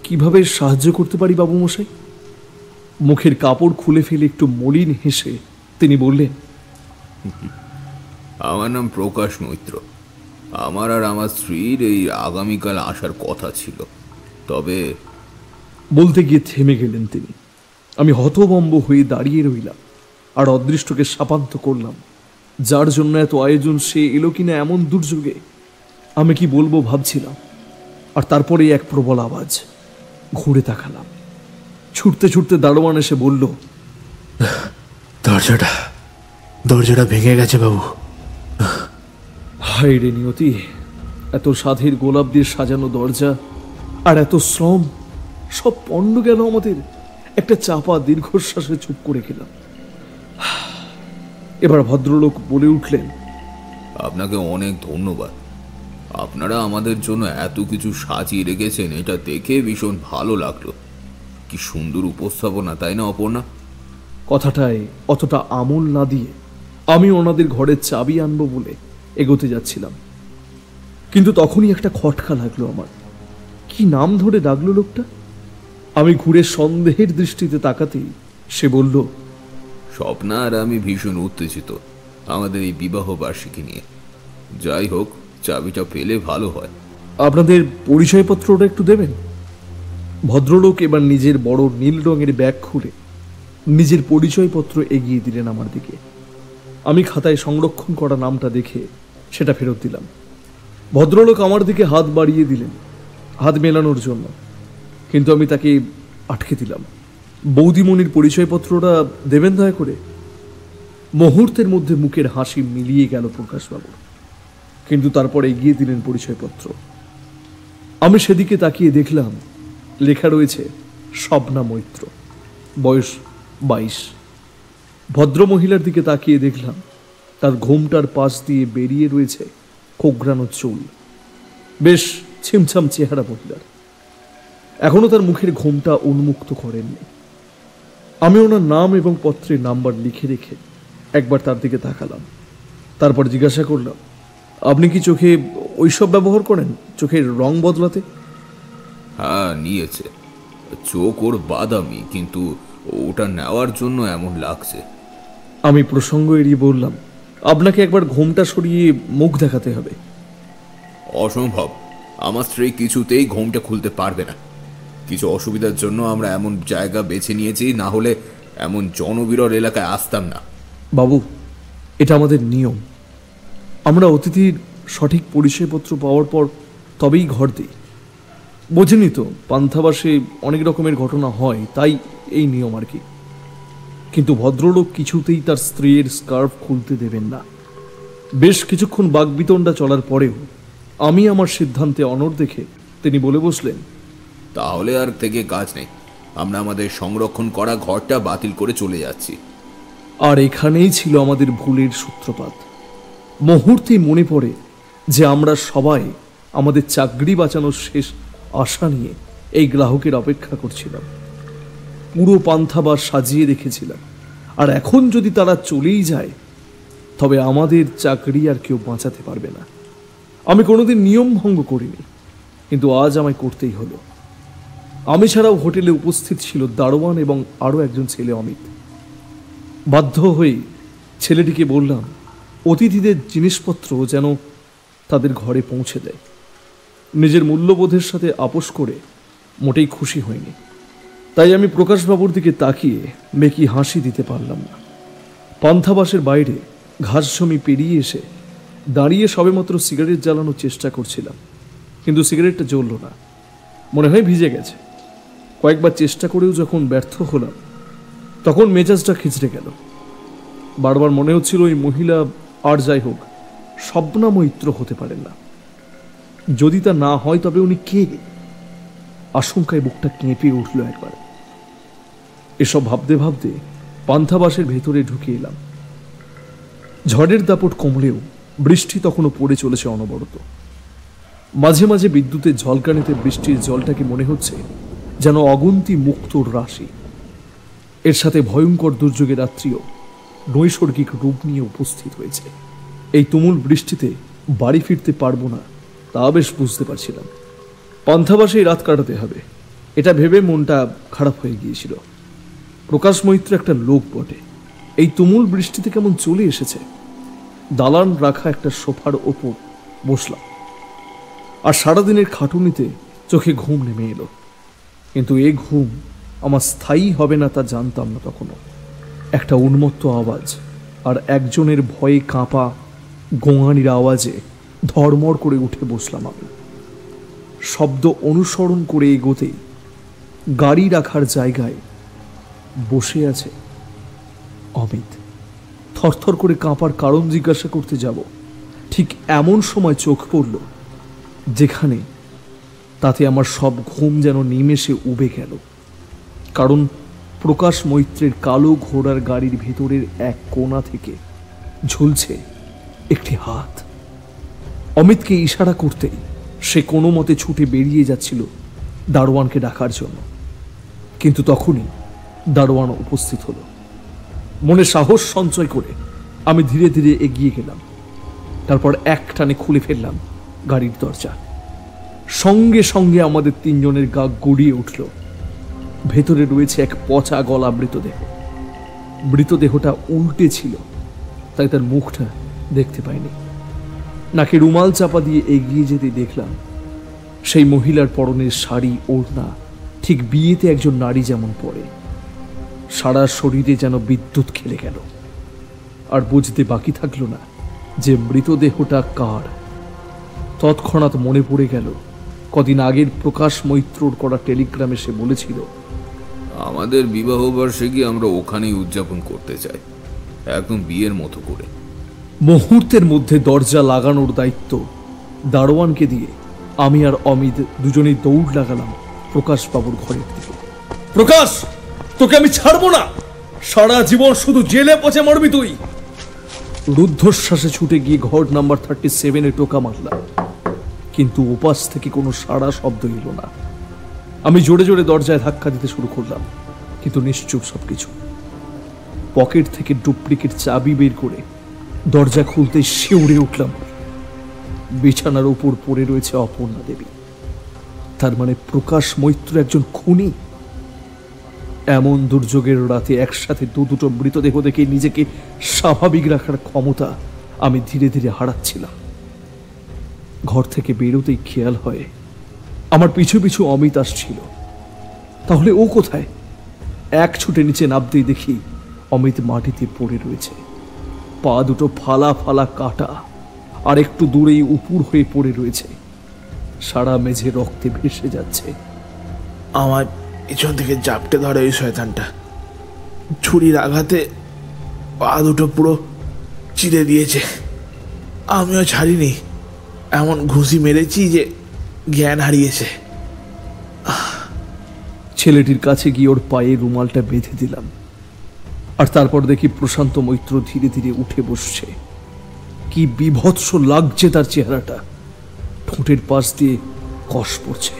Speaker 7: কিভাবে সাহায্য করতে পারি বাবু মশাই? মুখের কাপড় খুলে ফেলে একটু মলিন হেসে তিনি বললেন,
Speaker 9: আমার নাম প্রকাশ মৈত্র। আমার আর আমার স্ত্রীর এই আগামীকাল আসার কথা ছিল, তবে
Speaker 7: বলতে গিয়ে থেমে গেলেন তিনি। আমি হতভম্ব হয়ে দাঁড়িয়ে রইলাম আর অদৃষ্টকে শাপান্ত করলাম। যার জন্য এত আয়োজন সে এলো কিনা এমন দুর্যোগে আমি কি বলবো ভাবছিলাম। আর তারপরে এক প্রবল আওয়াজ। ঘুরে তাকালাম। ছুটতে ছুটতে দারোয়ান এসে বলল,
Speaker 10: দরজাটা ভেঙে গেছে বাবু।
Speaker 7: হায় রে নিয়তি, এত সাধের গোলাপ দিয়ে সাজানো দরজা আর এত শ্রম সব পণ্ড গেল আমাদের। একটা চাপা দীর্ঘশ্বাসে চুপ করে গেলাম। এবার ভদ্রলোক বলে উঠলেন,
Speaker 9: আপনাকে অনেক ধন্যবাদ। আপনারা আমাদের জন্য এত কিছু সাজিয়ে রেখেছেন, এটা দেখে ভীষণ ভালো লাগলো। কি সুন্দর উপস্থাপনা, তাই না অপর্ণা?
Speaker 7: কথাটায় অতটা আমল না দিয়ে আমি ওনাদের ঘরের চাবি আনবো বলে এগোতে যাচ্ছিলাম, কিন্তু তখনই একটা খটকা লাগলো আমার। কি নাম ধরে ডাকলো লোকটা? আমি ঘুরে সন্দেহের দৃষ্টিতে তাকাতেই সে বলল,
Speaker 9: স্বপ্না আর আমি ভীষণ উত্তেজিত আমাদের এই বিবাহ বার্ষিকী নিয়ে। যাই হোক, চাবিটা পেলে ভালো হয়।
Speaker 7: আপনাদের পরিচয়পত্রটা একটু দেবেন? ভদ্রলোক এবার নিজের বড় নীল রঙের ব্যাগ খুলে নিজের পরিচয়পত্র এগিয়ে দিলেন আমার দিকে। আমি খাতায় সংরক্ষণ করা নামটা দেখে সেটা ফেরত দিলাম। ভদ্রলোক আমার দিকে হাত বাড়িয়ে দিলেন হাত মেলানোর জন্য, কিন্তু আমি তাকে আটকে দিলাম। বৌদিমণির পরিচয়পত্রটা দেবেন দয়া করে। মুহূর্তের মধ্যে মুখের হাসি মিলিয়ে গেল প্রকাশবাবুর, কিন্তু তারপর এগিয়ে দিলেন পরিচয়পত্র। আমি সেদিকে তাকিয়ে দেখলাম লেখা রয়েছে স্বপ্না মৈত্র, বয়স 22। ভদ্রমহিলার দিকে তাকিয়ে দেখলাম তার ঘোমটার পাশ দিয়ে বেরিয়ে রয়েছে কোঁকড়ানো চুল। বেশ ছিমছাম চেহারা মহিলার। এখনো তার মুখের ঘোমটা উন্মুক্ত করেননি। আমি ওনার নাম এবং পত্রের নাম্বার লিখে রেখে একবার তার দিকে তাকালাম। তারপর জিজ্ঞাসা করলাম, আপনি কি চোখে ওইসব ব্যবহার করেন, চোখের রং বদলাতে?
Speaker 9: হ্যাঁ, নিয়েছে। চোখ ওর বাদামি, কিন্তু ওটা নেওয়ার জন্য এমন লাগছে।
Speaker 7: আমি প্রসঙ্গ এড়িয়ে বললাম, আপনাকে একবার ঘোমটা সরিয়ে মুখ দেখাতে হবে।
Speaker 9: অসম্ভব, আমার স্ত্রী কিছুতেই ঘোমটা খুলতে পারবে না। কিছু অসুবিধার জন্য আমরা এমন জায়গা বেছে নিয়েছি, না হলে এমন জনবিরল এলাকায় আসতাম না।
Speaker 7: বাবু, এটা আমাদের নিয়ম। আমরা অতিথির সঠিক পরিচয়পত্র পাওয়ার পর তবেই ঘর দিই। বোঝেনি তো, পান্থাবাসে অনেক রকমের ঘটনা হয়, তাই এই নিয়ম আর কি। কিন্তু ভদ্রলোক কিছুতেই তার স্ত্রীর স্কার্ফ খুলতে দেবেন না। বেশ কিছুক্ষণ বাকবিতণ্ডা চলার পরেও আমি আমার সিদ্ধান্তে অনড় দেখে তিনি বলে বসলেন,
Speaker 9: তাহলে আর থেকে কাজ নেই, আমরা আমাদের সংরক্ষণ করা ঘরটা বাতিল করে চলে যাচ্ছি।
Speaker 7: আর এখানেই ছিল আমাদের ভুলের সূত্রপাত। মুহূর্তেই মনে পড়ে যে আমরা সবাই আমাদের চাকরি বাঁচানোর শেষ আশা নিয়ে এই গ্রাহকের অপেক্ষা করছিলাম। পুরো পান্থাবার সাজিয়ে রেখেছিলাম, আর এখন যদি তারা চলেই যায় তবে আমাদের চাকরি আর কেউ বাঁচাতে পারবে না। আমি কোনোদিন নিয়ম ভঙ্গ করিনি, কিন্তু আজ আমায় করতেই হলো। আমি ছাড়াও হোটেলে উপস্থিত ছিল দারোয়ান এবং আরও একজন ছেলে অমিত। বাধ্য হয়ে ছেলেটিকে বললাম অতিথিদের জিনিসপত্র যেন তাদের ঘরে পৌঁছে দেয়। নিজের মূল্যবোধের সাথে আপোষ করে মোটেই খুশি হয়নি, তাই আমি প্রকাশবাবুর দিকে তাকিয়ে মেকি হাসি দিতে পারলাম না। পান্থাবাসের বাইরে ঘাস জমি পেরিয়ে এসে দাঁড়িয়ে সবেমাত্র সিগারেট জ্বালানোর চেষ্টা করছিলাম, কিন্তু সিগারেটটা জ্বলল না, মনে হয় ভিজে গেছে। কয়েকবার চেষ্টা করেও যখন ব্যর্থ হলাম তখন মেজাজটা খিচড়ে গেল। বারবার মনে হচ্ছিল ওই মহিলা আর যাই হোক স্বপ্না মৈত্র হতে পারেন না। যদি তা না হয় তবে উনি কে? আশঙ্কায় বুকটা কেঁপে উঠল একবার। এসব ভাবতে ভাবতে পান্থাবাসের ভেতরে ঢুকে এলাম। ঝড়ের দাপট কমলেও বৃষ্টি তখনও পড়ে চলেছে অনবরত। মাঝে মাঝে বিদ্যুতের ঝলকানিতে বৃষ্টির জলটাকে মনে হচ্ছে যেন অগুন্তি মুক্তোর রাশি। এর সাথে ভয়ঙ্কর দুর্যোগের রাত্রিও নৈসর্গিক রূপ নিয়ে উপস্থিত হয়েছে। এই তুমুল বৃষ্টিতে বাড়ি ফিরতে পারবো না তা বেশ বুঝতে পারছিলাম। পান্থাবাসেই রাত কাটাতে হবে, এটা ভেবে মনটা খারাপ হয়ে গিয়েছিল। প্রকাশ মৈত্র একটা লোক বটে। এই তুমুল বৃষ্টিতে কেমন চলে এসেছে। দালান রাখা একটা সোফার ওপর বসলাম, আর সারাদিনের খাটুনিতে চোখে ঘুম নেমে এলো। কিন্তু এ ঘুম আমার স্থায়ী হবে না তা জানতাম না তখনও। একটা উন্মত্ত আওয়াজ আর একজনের ভয়ে কাঁপা গোঙানির আওয়াজে ধড়মড় করে উঠে বসলাম আমি। শব্দ অনুসরণ করে এগোতেই গাড়ি রাখার জায়গায় বসে আছে অমিত। থরথর করে কাঁপার কারণ জিজ্ঞাসা করতে যাব, ঠিক এমন সময় চোখ পড়ল যেখানে, তাতে আমার সব ঘুম যেন নিমেষে উবে গেল। কারণ প্রকাশ মৈত্রের কালো ঘোড়ার গাড়ির ভেতরের এক কোণা থেকে ঝুলছে একটি হাত। অমিতকে ইশারা করতেই সে কোনো মতে ছুটে বেরিয়ে যাচ্ছিল দারোয়ানকে ডাকার জন্য। কিন্তু তখনই দারোয়ান উপস্থিত হলো। মনে সাহস সঞ্চয় করে আমি ধীরে ধীরে এগিয়ে গেলাম। তারপর এক টানে খুলে ফেললাম গাড়ির দরজা। সঙ্গে সঙ্গে আমাদের তিনজনের গা গড়িয়ে উঠল। ভেতরে রয়েছে এক পচা গলা মৃতদেহ। মৃতদেহটা উল্টে ছিল, তাই তার মুখটা দেখতে পাইনি। নাকে রুমাল চাপা দিয়ে এগিয়ে যেতে দেখলাম সেই মহিলার পরনের শাড়ি ওড়না ঠিক বিয়েতে একজন নারী যেমন পরে। সারা শরীরে যেন বিদ্যুৎ খেলে গেল। আর বুঝতে বাকি থাকলো না যে মৃতদেহটা কার। তৎক্ষণাৎ মনে পড়ে গেল কদিন আগের প্রকাশ মৈত্রর করা টেলিগ্রামে সে বলেছিল,
Speaker 9: আমাদের বিবাহ বার্ষিকী আমরা ওখানেই উদযাপন করতে চাই, একদম বিয়ের মতো করে।
Speaker 7: মুহূর্তের মধ্যে দরজা লাগানোর দায়িত্ব দারোয়ানকে দিয়ে আমি আর অমিত দুজনেই দৌড় লাগালাম প্রকাশ বাবুর ঘরের দিকে। প্রকাশ, তোকে আমি ছাড়বো না, সারা জীবন শুধু জেলে পচে মরবি তুই। রুদ্ধশ্বাসে ছুটে গিয়ে ঘর নাম্বার 37-এ টোকা মারলাম, কিন্তু ওপাশ থেকে কোনো সাড়া শব্দ এলো না। আমি জোরে জোরে দরজায় ধাক্কা দিতে শুরু করলাম, কিন্তু নিশ্চুপ সবকিছু। পকেট থেকে ডুপ্লিকেট চাবি বের করে দরজা খুলতে শিউরে উঠলাম। বিছানার উপর পড়ে রয়েছে অপর্ণা দেবী। তার মানে প্রকাশ মৈত্র একজন খুনি। এমন দুর্যোগের রাতে একসাথে দুটো মৃতদেহ দেখে নিজেকে স্বাভাবিক রাখার ক্ষমতা আমি ধীরে ধীরে হারাচ্ছিলাম। ঘর থেকে বেরোতেই খেয়াল হয় আমার পিছু পিছু অমিত আসছিল। তাহলে ও কোথায়? এক ছুটে নিচে নামতেই দেখি অমিত মাটিতে পড়ে রয়েছে, পা দুটো ফালা ফালা কাটা, আর একটু দূরেই উপুর হয়ে পড়ে রয়েছে। সারা মেঝে রক্তে ভেসে যাচ্ছে।
Speaker 10: আমার পিছন থেকে জাপটে ধরে ওই শয়তানটা। ছুরির আঘাতে পা দুটো পুরো চিড়ে দিয়েছে। আমিও ছাড়িনি, এমন ঘুষি মেরেছি যে জ্ঞান হারিয়েছে।
Speaker 7: ছেলেটির কাছে গিয়ে ওর পায়ে রুমালটা বেঁধে দিলাম। আর তারপর দেখি প্রশান্ত মৈত্র ধীরে ধীরে উঠে বসছে। কি বিভৎস লাগছে তার চেহারাটা। ঠোঁটের পাশ দিয়ে কষ পড়ছে,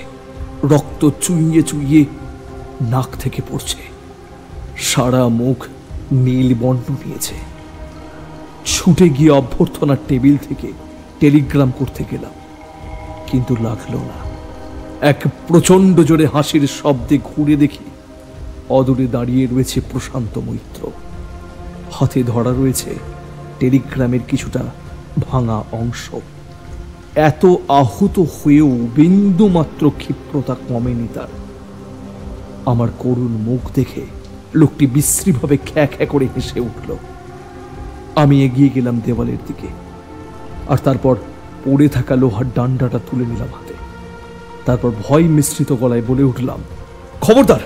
Speaker 7: রক্ত চুইয়ে চুইয়ে নাক থেকে পড়ছে। সারা মুখ নীল বর্ণ নিয়েছে। ছুটে গিয়ে অভ্যর্থনার টেবিল থেকে টেলিগ্রাম করতে গেলাম, কিন্তু লাগলো না। এক প্রচন্ড জোরে হাসির শব্দে ঘুরে দেখি অদূরে দাঁড়িয়ে রয়েছে প্রশান্ত মৈত্র। হাতে ধরা রয়েছে টেলিগ্রামের কিছুটা ভাঙা অংশ। এত আহত হয়েও বিন্দু মাত্র ক্ষিপ্রতা কমেনি তার। আমার করুণ মুখ দেখে লোকটি বিশ্রীভাবে খ্যা খ্যা করে হেসে উঠল। আমি এগিয়ে গেলাম দেওয়ালের দিকে, আর তারপর পড়ে থাকা লোহার ডান্ডাটা তুলে নিলাম হাতে। তারপর ভয় মিশ্রিত গলায় বলে উঠলাম, খবরদার,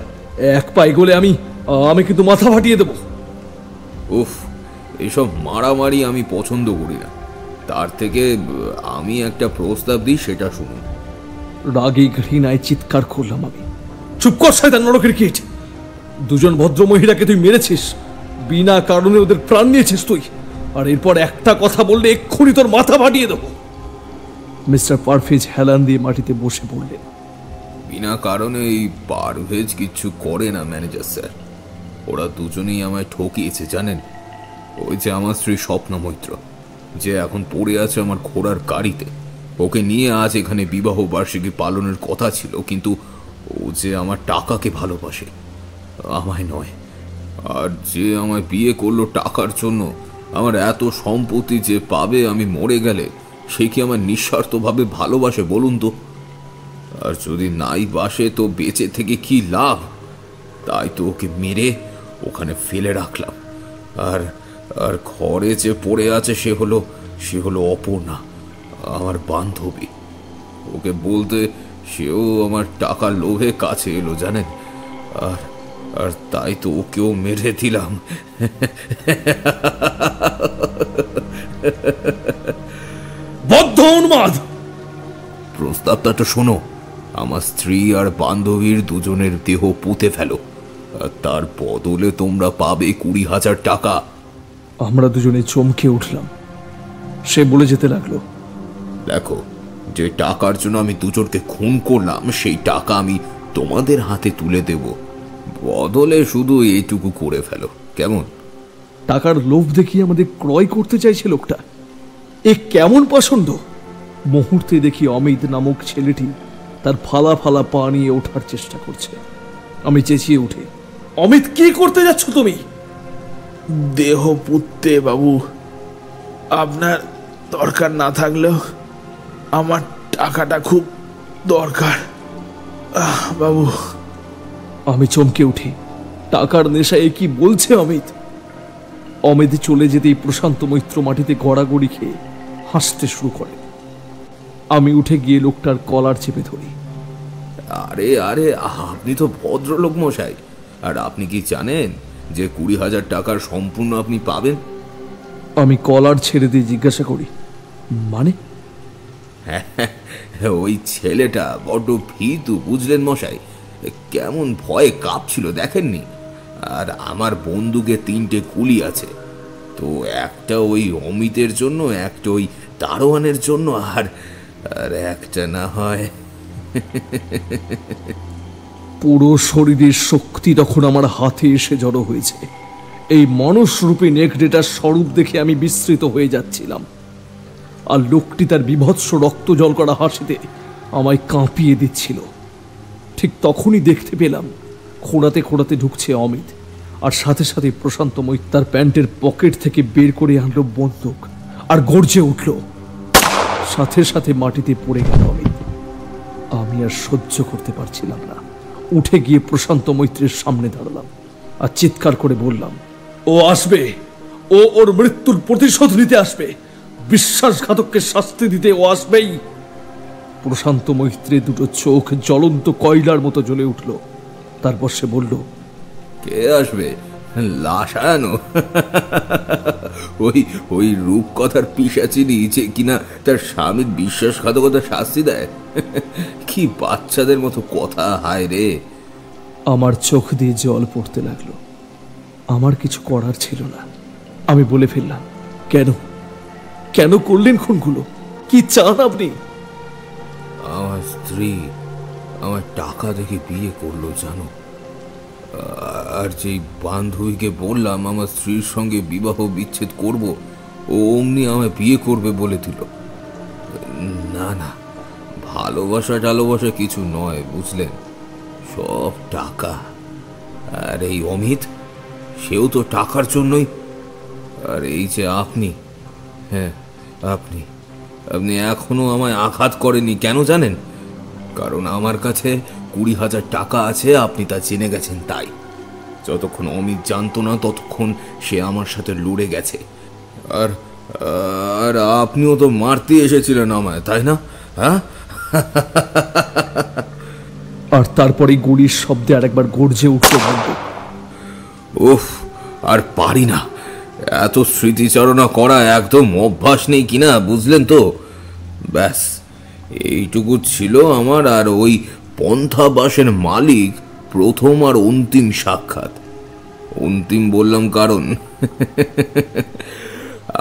Speaker 7: এক পা এগোলে আমি কিন্তু মাথা ফাটিয়ে দেব।
Speaker 9: উফ, এসব মারামারি আমি পছন্দ করি না। তার থেকে আমি একটা প্রস্তাব দিই, সেটা শুনুন।
Speaker 7: রাগে ঘৃণায় চিৎকার করলাম আমি। চুপ কর শয়তান নরকের কীট! দুজন ভদ্র মহিলাকে তুই মেরেছিস, বিনা কারণে ওদের প্রাণ নিয়েছিস তুই, আর এরপর একটা কথা বললে এক্ষুনি তোর মাথা ফাটিয়ে দেবো। মিস্টার পারভেজ হেলান দিয়ে মাটিতে বসে পড়লেন।
Speaker 9: বিনা কারণে এই পারভেজ কিচ্ছু করে না ম্যানেজার স্যার। ওরা দুজনেই আমায় ঠকিয়েছে জানেন। ওই যে আমার স্ত্রী স্বপ্না মৈত্র, যে এখন পড়ে আছে আমার ঘোড়ার গাড়িতে, ওকে নিয়ে আজ এখানে বিবাহ বার্ষিকী পালনের কথা ছিল, কিন্তু ও যে আমার টাকাকে ভালোবাসে, আমায় নয়। আর যে আমায় বিয়ে করলো টাকার জন্য, আমার এত সম্পত্তি যে পাবে আমি মরে গেলে, সে কি আমার নিঃস্বার্থভাবে ভালোবাসে বলুন তো? আর যদি নাই বাসে তো বেঁচে থেকে কি লাভ? তাই তো ওকে মেরে ওখানে ফেলে রাখলাম। আর আর ঘরে যে পড়ে আছে সে হলো অপর্ণা, আমার বান্ধবী। ওকে বলতে সেও আমার টাকার লোভে কাছে এলো জানেন, আর আর তাই তো ওকেও মেরে দিলাম।
Speaker 7: বদ্ধ উন্মাদ!
Speaker 9: প্রস্তাবটা তো শোনো। আমার স্ত্রী আর বান্ধবীর দুজনের দেহ পুঁতে ফেলো, আর তার বদলে তোমরা পাবে 20,000 টাকা।
Speaker 7: আমরা দুজনে চমকে উঠলাম। সে বলে যেতে লাগলো,
Speaker 9: দেখো, যে টাকার জন্য আমি দুজনকে খুন করলাম সেই টাকা আমি তোমাদের হাতে তুলে দেব, বদলে শুধু এইটুকু করে ফেলো, কেমন?
Speaker 7: টাকার লোভ দেখিয়ে আমাদের ক্রয় করতে চাইছে লোকটা। এ কেমন পছন্দ! মুহূর্তে দেখি অমিত নামক ছেলেটি তার ফালা ফালা পা নিয়ে ওঠার চেষ্টা করছে। আমি চেঁচিয়ে উঠে, অমিত, কি করতে যাচ্ছ তুমি?
Speaker 10: দেহ পুঁততে বাবু। আপনার দরকার না থাকলেও আমার টাকাটা খুব দরকার বাবু।
Speaker 7: আমি চমকে উঠি। টাকার নেশায় কি বলছে অমিত? অমিত চলে যেতেই প্রশান্ত মৈত্র মাটিতে গড়াগড়ি খেয়ে হাসতে শুরু করে। আমি উঠে গিয়ে লোকটার কলার চেপে ধরি।
Speaker 9: আরে আরে, আপনি তো ভদ্রলোক মশাই। আর আপনি কি জানেন যে 20,000 টাকার সম্পূর্ণ আপনি পাবেন?
Speaker 7: আমি কলার ছেড়ে দিয়ে জিজ্ঞাসা করি, মানে?
Speaker 9: ওই ছেলেটা বড্ড ভীতু বুঝলেন মশাই, কেমন ভয়ে কাঁপছিল দেখেননি? আর আমার বন্দুকে 3টে গুলি আছে, তো একটা ওই অমিতের জন্য, একটা ওই দারোয়ানের জন্য, আর একটা না হয়।
Speaker 7: পুরো শরীরের শক্তি তখন আমার হাতে এসে জড়ো হয়েছে। এই মানুষরূপী নেকড়েটার স্বরূপ দেখে আমি বিস্মৃত হয়ে যাচ্ছিলাম। আর লোকটি তার বিভৎস রক্ত জল করা হাসিতে আমায় কাঁপিয়ে দিচ্ছিল। ঠিক তখনই দেখতে পেলাম খোঁড়াতে খোঁড়াতে ঢুকছে অমিত, আর সাথে সাথে প্রশান্ত মৈত্র তার প্যান্টের পকেট থেকে বের করে আনলো বন্দুক আর গর্জে উঠল। সাথে সাথে মাটিতে পড়ে গেল অমিত। আমি আর সহ্য করতে পারছিলাম না। উঠে গিয়ে প্রশান্ত মৈত্রের সামনে দাঁড়ালাম আর চিৎকার করে বললাম, ও আসবে, ও ওর মৃত্যুর প্রতিশোধ নিতে আসবে। বিশ্বাসঘাতককে শাস্তি দিতে ও আসবেই। প্রশান্ত মৈত্রের দুটো চোখ জ্বলন্ত কয়লার মতো জ্বলে উঠল। তারপর সে বলল,
Speaker 9: কে আসবে? লাশানো? ওই রূপকথার পিশাচিনি যে কিনা তার স্বামীর বিশ্বাসঘাতকতা শাস্তি দেয়? কি বাচ্চাদের মতো কথা! হায় রে!
Speaker 7: আমার চোখ দিয়ে জল পড়তে লাগলো। আমার কিছু করার ছিল না। আমি বলে ফেললাম, কেন কেন করলেন খুনগুলো? কি চান আপনি?
Speaker 9: আমার স্ত্রী আমার টাকা দেখে বিয়ে করলো জানো, আর যেই বান্ধবীকে বললাম আমার স্ত্রীর সঙ্গে বিবাহ বিচ্ছেদ করব, ও অমনি আমায় বিয়ে করবে বলে দিল। না না, ভালোবাসা টালোবাসা কিছু নয় বুঝলেন, সব টাকা। আর এই অমিত, সেও তো টাকার জন্যই। আর এই যে আপনি, হ্যাঁ আপনি এখনো আমায় আঘাত করেননি, কেন জানেন? কারণ আমার কাছে 20,000 টাকা আছে, আপনি তা জেনে গেছেন। তাই যতক্ষণ অমিত জানতো না ততক্ষণ সে আমার সাথে লড়ে গেছে। আর আর আপনিও তো মারতে এসেছিলেন আমায়, তাই না? হ্যাঁ।
Speaker 7: আর তারপরে গুলির শব্দে আরেকবার গর্জে উঠতে বলল,
Speaker 9: উফ, আর পারি না। এত স্মৃতিচারণা করা একদম অভ্যাস নেই কিনা বুঝলেন তো। ব্যাস এইটুকু ছিল আমার আর ওই পন্থাবাসের মালিক প্রথম আর অন্তিম সাক্ষাৎ। অন্তিম বললাম কারণ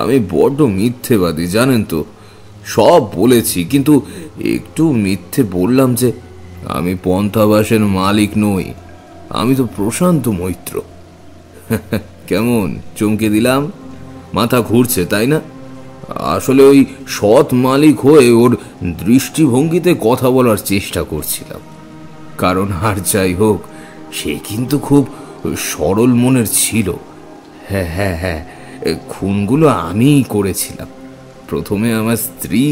Speaker 9: আমি বড্ড মিথ্যেবাদী জানেন তো। সব বলেছি, কিন্তু একটু মিথ্যে বললাম যে আমি পন্থাবাসের মালিক নই, আমি তো প্রশান্ত মৈত্র। কেমন চমকে দিলাম? মাথা ঘুরছে তাই না? আসলে ওই সৎ মালিক হয়ে ওর দৃষ্টিভঙ্গিতে কথা বলার চেষ্টা করছিলাম। কারণ আর যাই হোক, সে কিন্তু খুব সরল মনের ছিল। হ্যাঁ হ্যাঁ হ্যাঁ, খুনগুলো আমিই করেছিলাম। প্রথমে আমার স্ত্রী,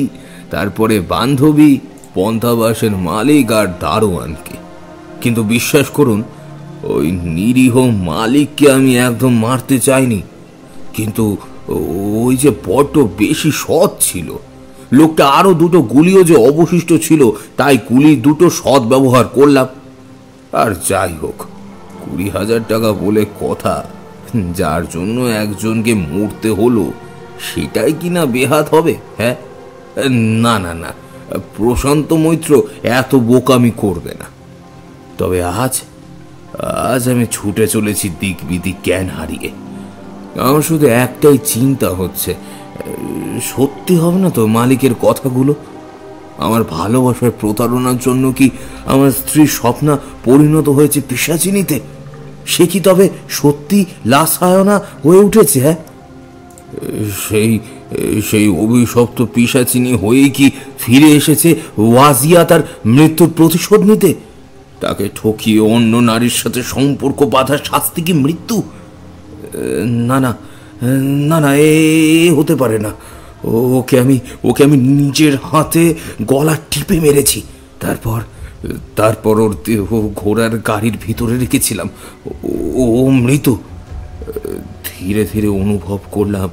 Speaker 9: তারপরে বান্ধবী, পন্থাবাসের মালিক আর দারোয়ানকে। কিন্তু বিশ্বাস করুন, ওই নিরীহ মালিককে আমি একদম মারতে চাইনি। কিন্তু ওই যে বড্ড বেশি সৎ ছিল লোকটা, আরো দুটো গুলিও যে অবশিষ্ট ছিল, তাই গুলি দুটো সৎ ব্যবহার করলাম। আর যাই হোক, 20,000 টাকা বলে কথা, যার জন্য একজনকে মরতে হলো সেটাই কিনা বেহাত হবে? হ্যাঁ, না না না, প্রশান্ত মৈত্র এত বোকামি করবে না। তবে আজ আমি ছুটে চলেছি দিক বিদিক জ্ঞান হারিয়ে। আমার শুধু একটাই চিন্তা হচ্ছে, সত্যি হবে না তো মালিকের কথাগুলো? আমার ভালোবাসার প্রতারণার জন্য কি আমার স্ত্রী স্বপ্না পরিণত হয়েছে পিশাচিনীতে? সে কি তবে সত্যি লাসায়না হয়ে উঠেছে? হ্যাঁ, সেই অভিশপ্ত পিশাচিনী হয়েই কি ফিরে এসেছে ওয়াজিয়া তার মৃত্যুর প্রতিশোধ নিতে? তাকে ঠকিয়ে অন্য নারীর সাথে সম্পর্ক বাঁধার শাস্তি কি মৃত্যু? না না না না, এ হতে পারে না। ওকে আমি নিজের হাতে গলা টিপে মেরেছি। তারপর ওর দেহ ঘোড়ার গাড়ির ভিতরে রেখেছিলাম। ও মৃত। ধীরে ধীরে অনুভব করলাম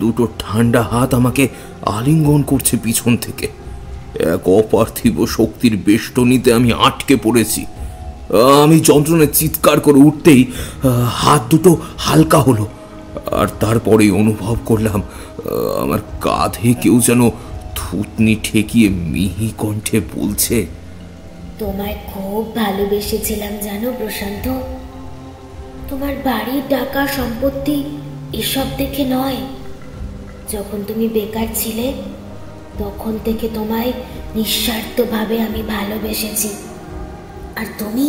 Speaker 9: দুটো ঠান্ডা হাত আমাকে আলিঙ্গন করছে পিছন থেকে। এক অপার্থিব শক্তির বেষ্টনীতে আমি আটকে পড়েছি। আমি যন্ত্রণায় চিৎকার করে উঠতেই হাত দুটো হালকা হলো, আর তারপরেই অনুভব করলাম আমার কাঁধে কেউ যেন থুতনি ঠেকিয়ে মিহি কণ্ঠে বলছে,
Speaker 8: তোমায় খুব ভালোবেসেছিলাম জানো প্রশান্ত। তোমার বাড়ি, টাকা, সম্পত্তি এসব দেখে নয়। যখন তুমি বেকার ছিলে তখন থেকে তোমায় নিঃস্বার্থভাবে আমি ভালোবেসেছি। আর তুমি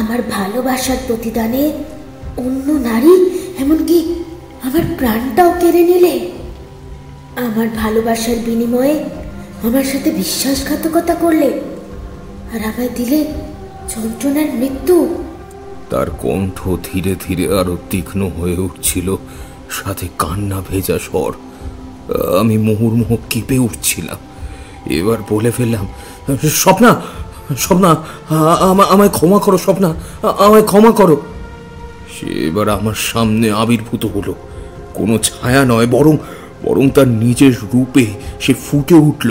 Speaker 8: আমার ভালোবাসার প্রতিদানে অন্য নারী, এমনকি আমার প্রাণটাও কেড়ে নিলে। আমার ভালোবাসার বিনিময়ে আমার সাথে বিশ্বাসঘাতকতা করলে, আর আমায় দিলে যন্ত্রণার মৃত্যু।
Speaker 9: তার কণ্ঠ ধীরে ধীরে আরো তীক্ষ্ণ হয়ে উঠছিল, সাথে কান্না ভেজা স্বর। আমি মুহুর্মুহ কেঁপে উঠছিলাম। এবার বলে ফেললাম, স্বপ্না, স্বপ্না, আমায় ক্ষমা করো স্বপ্না, আমায় ক্ষমা করো। সে এবার আমার সামনে আবির্ভূত হলো। কোনো ছায়া নয়, বরং তার নিজের রূপে সে ফুটে উঠল।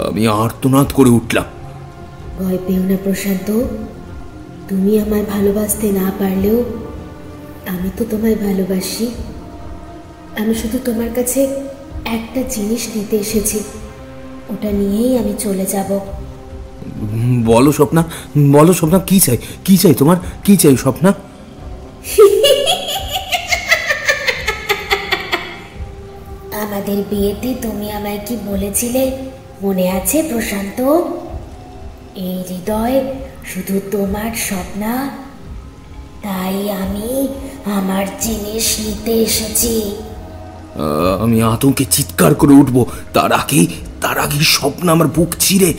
Speaker 9: আমি আর্তনাদ করে উঠলাম,
Speaker 8: ভয় পেও না প্রশান্ত। তুমি আমায় ভালোবাসতে না পারলেও আমি তো তোমায় ভালোবাসি। আমি শুধু তোমার কাছে একটা জিনিস নিতে এসেছি, ওটা নিয়েই আমি চলে যাব।
Speaker 9: বলো স্বপ্না, বলো স্বপ্না, কি চাই? কি চাই তোমার? কি চাই স্বপ্না?
Speaker 8: আমাদের বিয়েতে তুমি আমায় কি বলেছিলে মনে আছে প্রশান্ত? এই হৃদয় শুধু তোমার স্বপ্না, তাই আমি আমার জিনিস নিতে এসেছি।
Speaker 9: আমি আতঙ্কে চিৎকার করে উঠব, তার আগেই স্বপ্ন আমার বুক চিরে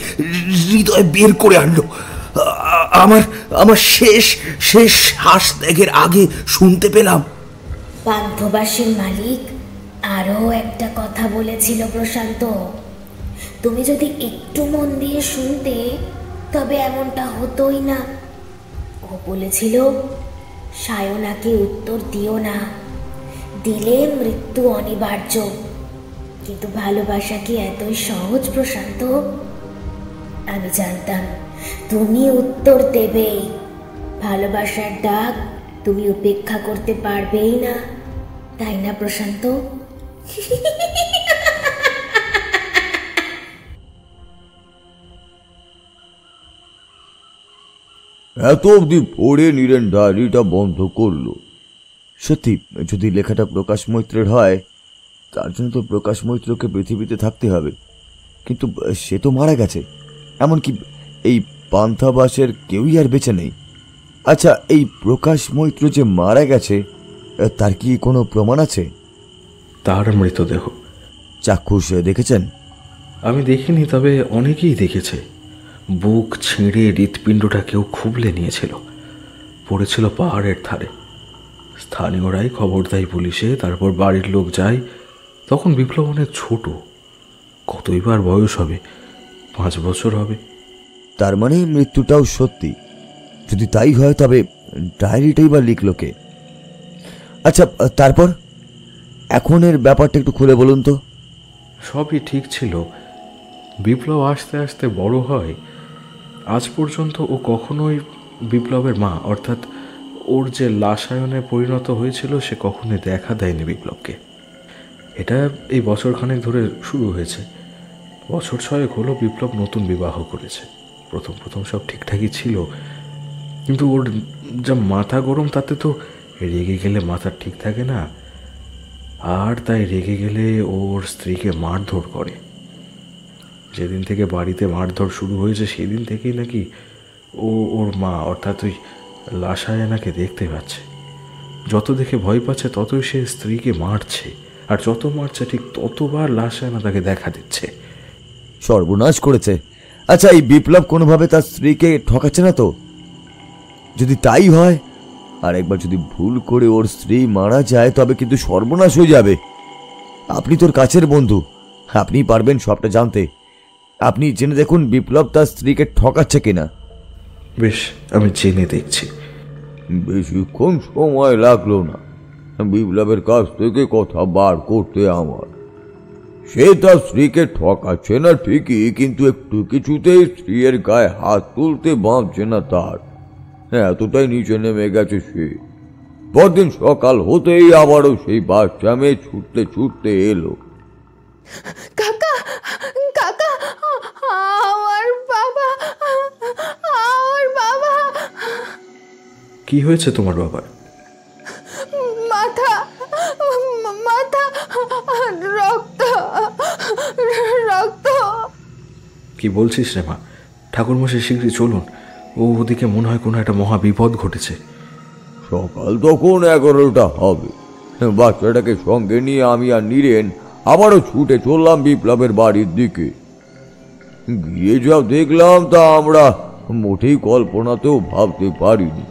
Speaker 9: হৃদয় বের করে আনলো। আমার শেষ শ্বাস ত্যাগের আগে শুনতে পেলাম,
Speaker 8: পান্থবাসীর মালিক আরো একটা কথা বলেছিল প্রশান্ত। তুমি যদি একটু মন দিয়ে শুনতে তবে এমনটা হতোই না। ও বলেছিল, সায়নাকে উত্তর দিও না, দিলে মৃত্যু অনিবার্য। কিন্তু ভালোবাসা কি এতই সহজ প্রশান্ত? আমি জানতাম তুমি উত্তর দেবেই। ভালোবাসার ডাক তুমি উপেক্ষা করতে পারবেই না, তাই না প্রশান্ত?
Speaker 6: এত অবধি পড়ে নীরেন ডায়েরিটা বন্ধ করলো। সত্যি, যদি লেখাটা প্রকাশ মৈত্রের হয়, তার জন্য তো প্রকাশ মৈত্রকে পৃথিবীতে থাকতে হবে। কিন্তু সে তো মারা গেছে, এমনকি এই পান্থাবাসের কেউই আর বেঁচে নেই। আচ্ছা, এই প্রকাশ মৈত্র যে মারা গেছে, তার কি কোনো প্রমাণ আছে?
Speaker 5: তার মৃতদেহ
Speaker 6: চাক্ষুষ দেখেছেন?
Speaker 5: আমি দেখিনি, তবে অনেকেই দেখেছে। বুক ছিঁড়ে হৃৎপিণ্ডটা কেউ খুবলে নিয়েছিল। পড়েছিল পাহাড়ের ধারে। স্থানীয়রাই খবর দেয় পুলিশে, তারপর বাড়ির লোক যায়। তখন বিপ্লব অনেক ছোট, কতইবার বয়স হবে, 5 বছর হবে।
Speaker 6: তার মানে মৃত্যুটাও সত্যি? যদি তাই হয় তবে ডায়েরিটাই বা লিখলো কে? আচ্ছা, তারপর এখন এর ব্যাপারটা একটু খুলে বলুন তো।
Speaker 5: সবই ঠিক ছিল। বিপ্লব আস্তে আস্তে বড় হয়। আজ পর্যন্ত ও কখনোই বিপ্লবের মা, অর্থাৎ ওর যে লাশায়নে পরিণত হয়েছিল, সে কখনোই দেখা দেয়নি বিপ্লবকে। এটা এই বছরখানেক ধরে শুরু হয়েছে। বছর 6 হলো বিপ্লব নতুন বিবাহ করেছে। প্রথম প্রথম সব ঠিকঠাকই ছিল, কিন্তু ওর যা মাথা গরম, তাতে তো রেগে গেলে মাথা ঠিক থাকে না। আর তাই রেগে গেলে ওর স্ত্রীকে মারধর করে। যেদিন থেকে বাড়িতে মারধর শুরু হয়েছে সেদিন থেকেই নাকি ও ওর মা, অর্থাৎ ওই লাশায়নাকে দেখতে পাচ্ছে। যত দেখে ভয় পাচ্ছে ততই সে স্ত্রীকে মারছে, আর যত মারছে ঠিক ততবার লাশায়না তাকে দেখা দিচ্ছে।
Speaker 6: সর্বনাশ করেছে। আচ্ছা, এই বিপ্লব কোনোভাবে তার স্ত্রীকে ঠকাচ্ছে না তো? যদি তাই হয়, আর একবার যদি ভুল করে ওর স্ত্রী মারা যায়, তবে কিন্তু সর্বনাশ হয়ে যাবে। আপনি তোর কাছের বন্ধু, আপনি পারবেন সবটা জানতে। আপনি জেনে দেখুন বিপ্লব তার স্ত্রীকে ঠকাচ্ছে কিনা।
Speaker 5: বেশ, আমি জেনে দেখছি।
Speaker 4: বেশিক্ষণ সময় লাগলো না বিপ্লবের কাছ থেকে কথা বার করতে আমার। সে তার স্ত্রীকে ঠকাচ্ছে না ঠিকই, কিন্তু একটু কিছুতেই স্ত্রীর গায়ে হাত তুলতে বাঁধছে না তার। এতটাই নিচে নেমে গেছে সে। পরদিন সকাল হতেই আবারও সেই বাচ্চা মেয়ে ছুটতে ছুটতে এলো।
Speaker 3: কাকা, কাকা, আমার বাবা, আমার বাবা।
Speaker 5: কি হয়েছে তোমার বাবার?
Speaker 3: মাথা, মাথা, রক্ত, রক্ত।
Speaker 5: কি বলছিস রে মা? ঠাকুরমশাই শীঘ্রই চলুন, ওদিকে মনে হয় কোনো একটা মহা বিপদ ঘটেছে।
Speaker 4: সকাল তখন 11টা হবে। বাচ্চাটাকে সঙ্গে নিয়ে আমি আর নীরেন আবারও ছুটে চললাম বিপ্লবের বাড়ির দিকে। গিয়ে যা দেখলাম তা আমরা মোটেই কল্পনাতেও ভাবতে পারিনি।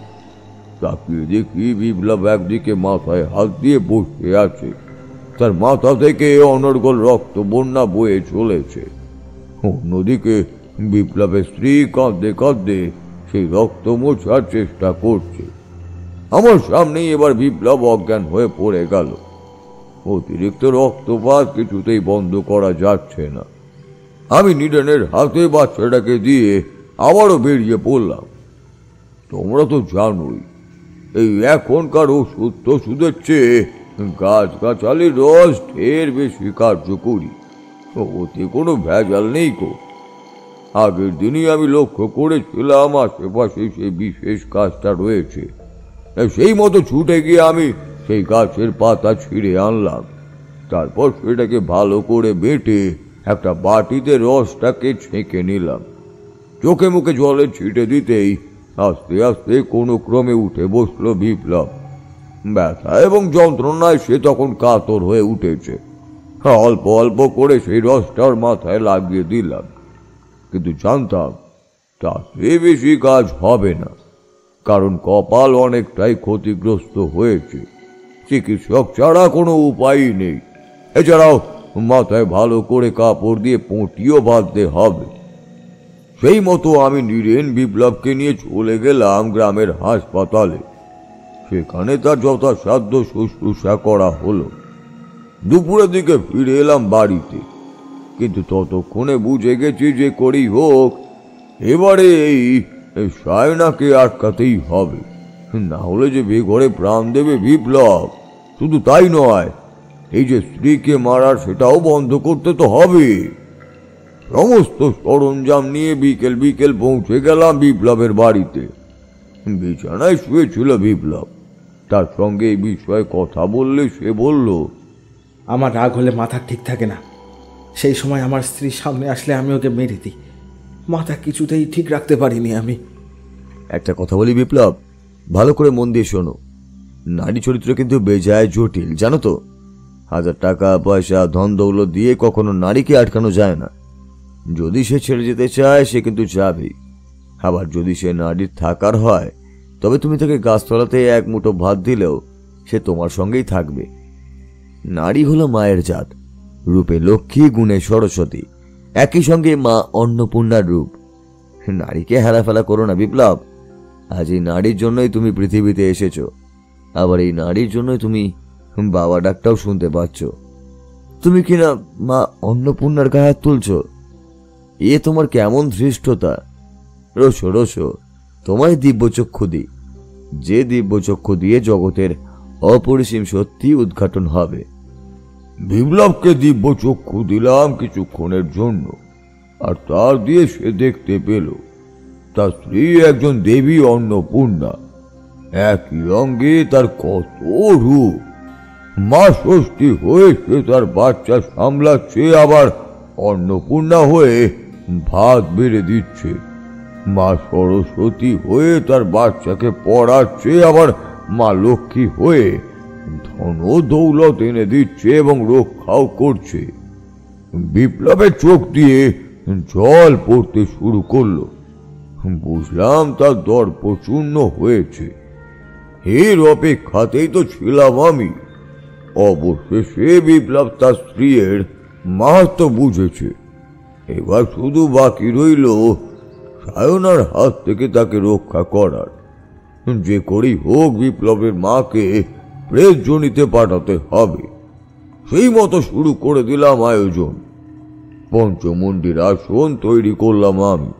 Speaker 4: তাকিয়ে দেখি বিপ্লব একদিকে মাথায় হাত দিয়ে বসে আছে, তার মাথা থেকে অনর্গল রক্ত বন্যা বয়ে চলেছে। অন্যদিকে বিপ্লবের স্ত্রী কাঁদতে কাঁদতে সেই রক্ত মোছার চেষ্টা করছে। আমার সামনেই এবার বিপ্লব অজ্ঞান হয়ে পড়ে গেল। অতিরিক্ত রক্তপাত কিছুতেই বন্ধ করা যাচ্ছে না। আমি নীরেনের হাতে বাচ্চাটাকে দিয়ে আবারও বেরিয়ে পড়লাম। তোমরা তো জানোই, এই এখনকার ওষুধ টষুধের চেয়ে গাছগাছালির রস ঢের বেশি কার্যকরী। ওতে কোনো ভেজাল নেই গো। আগের দিনই আমি লক্ষ্য করেছিলাম আশেপাশে সেই বিশেষ গাছটা রয়েছে। সেই মতো ছুটে গিয়ে আমি সেই গাছের পাতা ছিঁড়ে আনলাম। তারপর সেটাকে ভালো করে বেটে একটা বাটিতে রসটাকে ছেঁকে নিলাম। চোখে মুখে জলের ছিটে দিতেই আস্তে আস্তে কোনো ক্রমে উঠে বসলো বিপ্লব। ব্যথা এবং যন্ত্রণায় সে তখন কাতর হয়ে উঠেছে। অল্প অল্প করে সেই রসটার মাথায় লাগিয়ে দিলাম, কিন্তু জানতাম তাতে বেশি কাজ হবে না, কারণ কপাল অনেকটাই ক্ষতিগ্রস্ত হয়েছে। চিকিৎসক ছাড়া কোনো উপায়ই নেই। এছাড়াও মাথায় ভালো করে কাপড় দিয়ে পটিও বাঁধতে হবে। সেই মতো আমি নীরেন বিপ্লবকে নিয়ে চলে গেলাম গ্রামের হাসপাতালে। সেখানে তার যথাসাধ্য শুশ্রূষা করা হলো। দুপুরের দিকে ফিরে এলাম বাড়িতে, কিন্তু ততক্ষণে বুঝে গেছি যে করেই হোক এবারে এই সায়নাকে আটকাতেই হবে, না হলে যে বেঘরে প্রাণ দেবে বিপ্লব। শুধু তাই নয়, এই যে স্ত্রীকে মারার সেটাও বন্ধ করতে তো হবে। সমস্ত সরঞ্জাম নিয়ে বিকেল বিকেল পৌঁছে গেলাম বিপ্লবের বাড়িতে। বিছানায় শুয়েছিল বিপ্লব। তার সঙ্গে এই বিষয়ে কথা বললে সে বলল,
Speaker 10: আমার রাগ হলে মাথা ঠিক থাকে না। সেই সময় আমার স্ত্রীর সামনে আসলে আমি ওকে মেরে দিই। মাথা কিছুতেই ঠিক রাখতে পারিনি আমি।
Speaker 6: একটা কথা বলি বিপ্লব, ভালো করে মন দিয়ে শোনো। নারী চরিত্র কিন্তু বেজায় জটিল, জানো তো। 1000 টাকা পয়সা ধন দৌলত দিয়ে কখনো নারীকে আটকানো যায় না। যদি সে ছেড়ে যেতে চায় সে কিন্তু যাবেই। আবার যদি সে নারীর থাকার হয় তবে তুমি তাকে গাছতলাতে এক মুঠো ভাত দিলেও সে তোমার সঙ্গেই থাকবে। নারী হলো মায়ের জাত, রূপে লক্ষ্মী, গুণে সরস্বতী, একই সঙ্গে মা অন্নপূর্ণার রূপ। নারীকে হেলাফেলা করো না বিপ্লব। আজ এই নারীর জন্যই তুমি পৃথিবীতে এসেছো, আবার এই নারীর জন্যই তুমি বাবা ডাকটাও শুনতে পাচ্ছ। তুমি কিনা মা অন্নপূর্ণার গায়ে হাত তুলছ? এ তোমার কেমন ধৃষ্টতা! রোসো রোসো, তোমায় দিব্যচক্ষু দিই, যে দিব্যচক্ষু দিয়ে জগতের অপরিসীম সত্যি উদ্ঘাটন হবে।
Speaker 4: বিপ্লবকে দিব্য চক্ষু দিলাম কিছুক্ষণের জন্য, আর তার দিয়ে সে দেখতে পেল তার স্ত্রী একজন দেবী অন্নপূর্ণা। একই অঙ্গে তার কত রূপ! মা ষষ্ঠী হয়ে সে তার বাচ্চা সামলাচ্ছে, আবার অন্নপূর্ণা হয়ে ভাত বেড়ে দিচ্ছে। মা সরস্বতী হয়ে তার বাচ্চাকে পড়াচ্ছে, আবার মা লক্ষ্মী হয়ে ধন দৌলত এনে দিচ্ছে এবং রক্ষাও করছে। বিপ্লবের চোখ দিয়ে জল পড়তে শুরু করলো। বুঝলাম তার দর্প চূর্ণ হয়েছে। এর অপেক্ষাতেই তো ছিলাম আমি। অবশেষে বিপ্লব তার স্ত্রীর মাহাত্ম্য বুঝেছে। এবার শুধু বাকি রইল সায়নার হাত থেকে তাকে রক্ষা করার। যে করেই হোক বিপ্লবের মাকে প্রেতজনিতে পাঠাতে হবে। সেই মতো শুরু করে দিলাম আয়োজন। পঞ্চমন্দির আসন তৈরি করলাম আমি।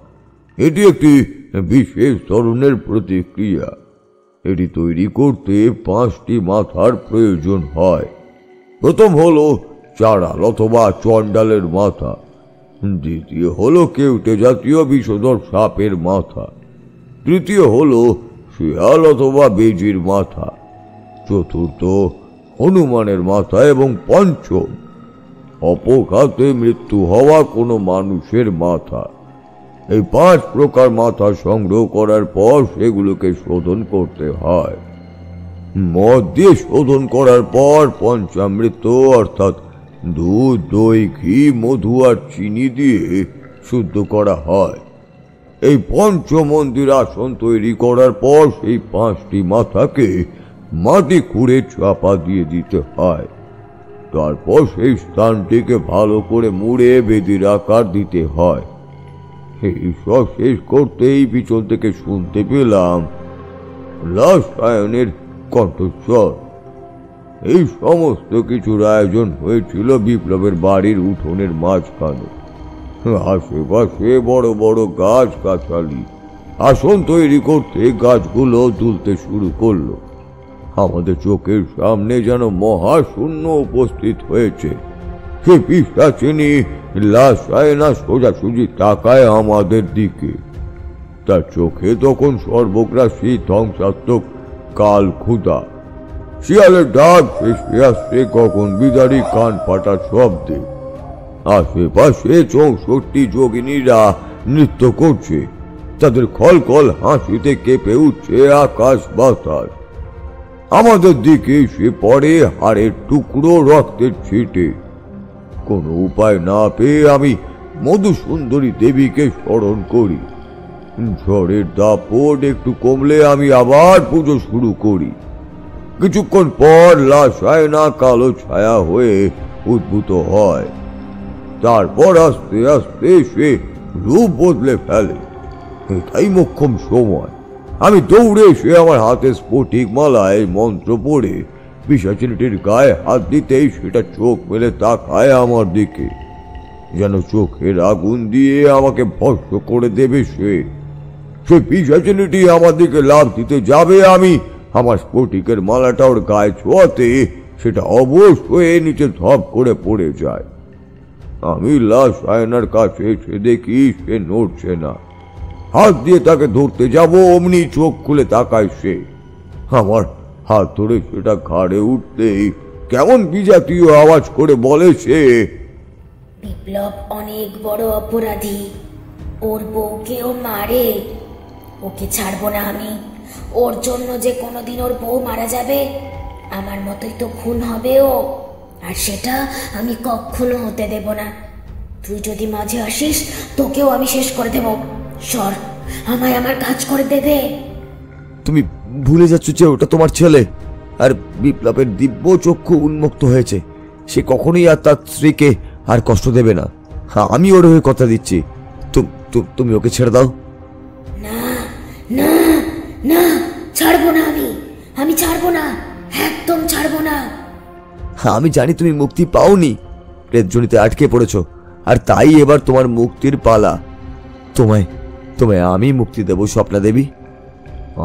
Speaker 4: এটি একটি বিশেষ ধরনের প্রতিক্রিয়া। এটি তৈরি করতে 5টি মাথার প্রয়োজন হয়। প্রথম হলো চাড়াল অথবা চণ্ডালের মাথা, দ্বিতীয় হলো কেউটে জাতীয় বিষধর সাপের মাথা, তৃতীয় হলো শিয়াল অথবা বেজির মাথা, চতুর্থ হনুমানের মাথা এবং পঞ্চম অপঘাতে মৃত্যু হওয়া কোনো মানুষের মাথা। এই 5 প্রকার মাথা সংগ্রহ করার পর সেগুলোকে শোধন করতে হয়। মদ দিয়ে শোধন করার পর পঞ্চামৃত অর্থাৎ দুধ, দই, ঘি, মধু আর চিনি দিয়ে শুদ্ধ করা হয়। এই পঞ্চমন্দির আসন তৈরি করার পর সেই 5টি মাথাকে মাটি খুঁড়ে চাপা দিয়ে দিতে হয়। তারপর সেই স্থানটিকে ভালো করে মুড়ে বেদির আকার দিতে হয়। এই সব শেষ করতেই পিছন থেকে শুনতে পেলাম সায়নের কণ্ঠস্বর। এই সমস্ত কিছুর আয়োজন হয়েছিল বিপ্লবের বাড়ির উঠোনের মাঝখানে। আশেপাশে বড় বড় গাছ গাছালি। আসন তৈরি করতে গাছগুলো তুলতে শুরু করলো। আমাদের চোখের সামনে যেন মহাশূন্য উপস্থিত হয়েছে। সে পিশাচিনী সায়না সোজাসুজি তাকায় আমাদের দিকে। তার চোখে তখন সর্বগ্রাসী ধ্বংসাত্মক কাল ক্ষুধা। শিয়ালের ডাক ভেসে আসছে কখন বিদারী কান ফাটা শব্দে। আশেপাশে 64 যোগিনীরা নৃত্য করছে। তাদের খলখল হাসিতে কেঁপে উঠছে আকাশ বাতাস। আমাদের দিকে এসে পড়ে হাড়ের টুকরো, রক্তের ছিটে। কোনো উপায় না পেয়ে আমি মধুসুন্দরী দেবীকে স্মরণ করি। ঝড়ের দাপট একটু কমলে আমি আবার পুজো শুরু করি। কিছুক্ষণ পর সায়না কালো ছায়া হয়ে উদ্ভূত হয়। তারপর আস্তে আস্তে সে রূপ বদলে ফেলে। এটাই মোক্ষম সময়। আমি দৌড়ে এসে আমার হাতে স্ফটিক মালায় মন্ত্র পড়ে পিশাচিনীটির গায়ে হাত দিতেই সেটা চোখ মেলে তাকায় আমার দিকে, যেন চোখের আগুন দিয়ে আমাকে ভস্ম করে দেবে সে। সে পিশাচিনীটি আমার দিকে লাফ দিতে যাবে, আমি আমার স্ফটিকের মালাটা ওর গায়ে ছোঁয়াতে সেটা অবশ হয়ে নিচে ধপ করে পড়ে যায়। আমি সায়নার কাছে এসে দেখি সে নড়ছে না। হাত দিয়ে তাকে ধরতে যাব, অমনি চোখ খুলে তাকায় সে। আমার হাত ধরে সেটা ঘাড়ে উঠতেই কেমন বিজাতীয় আওয়াজ করে বলে সে,
Speaker 8: বিপ্লব অনেক বড় অপরাধী, ওর বউকেও মারে, ওকে ছাড়বো না আমি। ওর জন্য যে কোনোদিন ওর বউ মারা যাবে, আমার মতোই তো খুন হবে ও, আর সেটা আমি কখনো হতে দেব না। তুই যদি মাঝে আসিস তোকেও আমি শেষ করে দেব। সর, আমায় আমার কাজ করে দে।
Speaker 6: তুমি ভুলে যাচ্ছ যে ওটা তোমার ছেলে। আর বিপ্লবের দিব্য চক্ষু উন্মুক্ত হয়েছে, সে কখনোই আর তার স্ত্রীকে আর কষ্ট দেবে না। হ্যাঁ, আমি ওর হয়ে কথা দিচ্ছি, তুমি ওকে ছেড়ে দাও।
Speaker 8: না না না, ছাড়বো না, আমি ছাড়বো না, একদম ছাড়বো না।
Speaker 6: হ্যাঁ, আমি জানি তুমি মুক্তি পাওনি, প্রেতজনিতে আটকে পড়েছ, আর তাই এবার তোমার মুক্তির পালা। তোমায় আমি মুক্তি দেব স্বপ্না দেবী।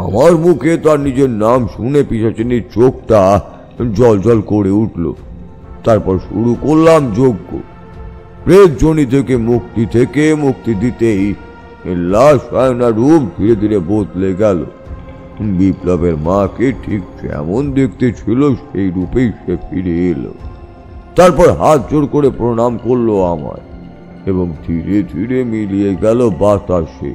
Speaker 4: আমার মুখে তার নিজের নাম শুনে পিশাচিনীর চোখটা জল জল করে উঠল। তারপর শুরু করলাম যজ্ঞ। প্রেতজনি থেকে মুক্তি দিতেই লাশ আয়না রূপ ধীরে ধীরে বদলে গেল। বিপ্লবের মাকে ঠিক যেমন দেখতে ছিল সেই রূপেই সে ফিরে এলো। তারপর হাত জোর করে প্রণাম করলো আমায় এবং ধীরে ধীরে মিলিয়ে গেল বাতাসে।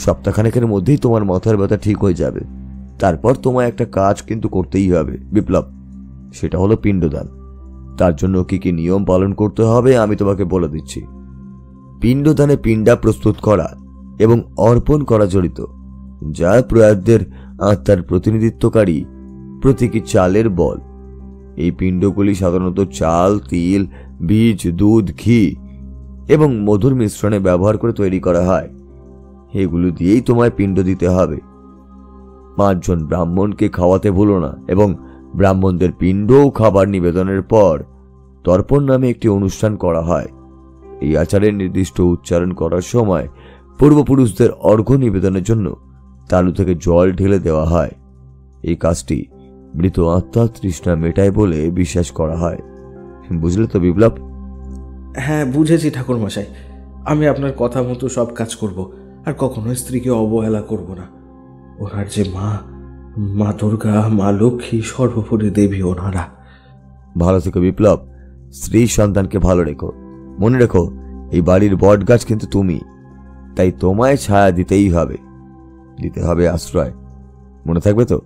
Speaker 6: সপ্তাহখানেকের মধ্যেই তোমার মাথার ব্যথা ঠিক হয়ে যাবে। তারপর তোমায় একটা কাজ কিন্তু করতেই হবে বিপ্লব, সেটা হলো পিণ্ডদান। তার জন্য কি কি নিয়ম পালন করতে হবে আমি তোমাকে বলে দিচ্ছি। পিণ্ডদানে পিণ্ডা প্রস্তুত করা এবং অর্পণ করা জড়িত, যা প্রয়াতদের আত্মার প্রতিনিধিত্বকারী প্রতীকী চালের বল। এই পিণ্ডগুলি সাধারণত চাল, তিল, বীজ, দুধ, ঘি এবং মধুর মিশ্রণে ব্যবহার করে তৈরি করা হয়। এগুলো দিয়েই তোমায় পিণ্ড দিতে হবে। 5 জন ব্রাহ্মণকে খাওয়াতে ভুলো না, এবং ব্রাহ্মণদের পিণ্ড ও খাবার নিবেদনের পর তর্পণ নামে একটি অনুষ্ঠান করা হয়। এই আচারের নির্দিষ্ট উচ্চারণ করার সময় পূর্বপুরুষদের অর্ঘ্য নিবেদনের জন্য তালু থেকে জল ঢেলে দেওয়া হয়। এই কাজটি মৃত আত্মার তৃষ্ণা মেটায় বলে বিশ্বাস করা হয়। বুঝলে তো বিপ্লব?
Speaker 5: হ্যাঁ, বুঝেছি ঠাকুরমশাই। আমি আপনার কথা মতো সব কাজ করব, আর কখনো স্ত্রীকে অবহেলা করব না। ওনার যে মা দুর্গা, মা লক্ষ্মী, সর্বোপরি দেবী ওনারা।
Speaker 6: ভালো থেকো বিপ্লব, স্ত্রী সন্তানকে ভালো রেখো। মনে রেখো, এই বাড়ির বট গাছ কিন্তু তুমি, তাই তোমায় ছায়া দিতেই হবে, দিতে হবে আশ্রয়। মনে থাকবে তো?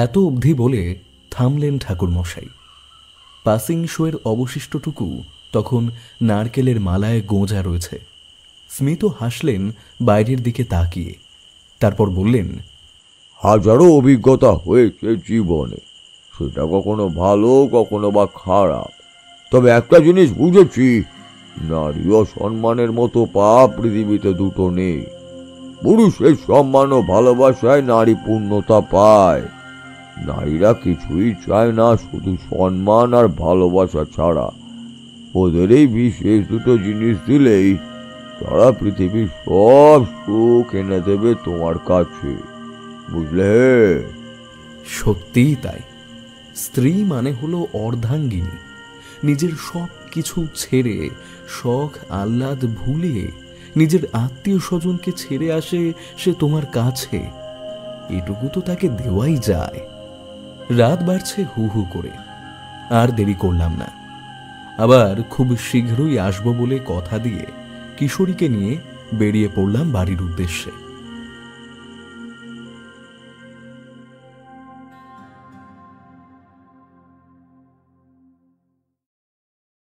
Speaker 1: এত অবধি বলে থামলেন ঠাকুরমশাই। পাসিং শোয়ের অবশিষ্টটুকু তখন নারকেলের মালায় গোঁজা রয়েছে। স্মিত হাসলেন বাইরের দিকে তাকিয়ে, তারপর বললেন,
Speaker 4: হাজারো অভিজ্ঞতা হয়েছে জীবনে, সেটা কখনো ভালো কখনো বা খারাপ। তবে একটা জিনিস বুঝেছি, নারী ও সম্মানের মতো পাপ পৃথিবীতে দুটো নেই। পুরুষের সম্মান ও ভালোবাসায় নারী পূর্ণতা পায়। নারীরা কিছুই চায় না শুধু সম্মান আর ভালোবাসা ছাড়া। ওদের এই বিশেষ দুটো জিনিস দিলেই তারা পৃথিবীর সব সুখ এনে দেবে তোমার কাছে, বুঝলে?
Speaker 1: সত্যিই তাই। স্ত্রী মানে হলো অর্ধাঙ্গিনী। নিজের সব কিছু ছেড়ে, শখ আহ্লাদ ভুলে নিজের আত্মীয় স্বজনকে ছেড়ে আসে সে তোমার কাছে। এটুকু তো তাকে দেওয়াই যায়। রাত বাড়ছে হু হু করে, আর দেরি করলাম না। আবার খুব শীঘ্রই আসবো বলে কথা দিয়ে কিশোরীকে নিয়ে বেরিয়ে পড়লাম বাড়ির উদ্দেশ্যে।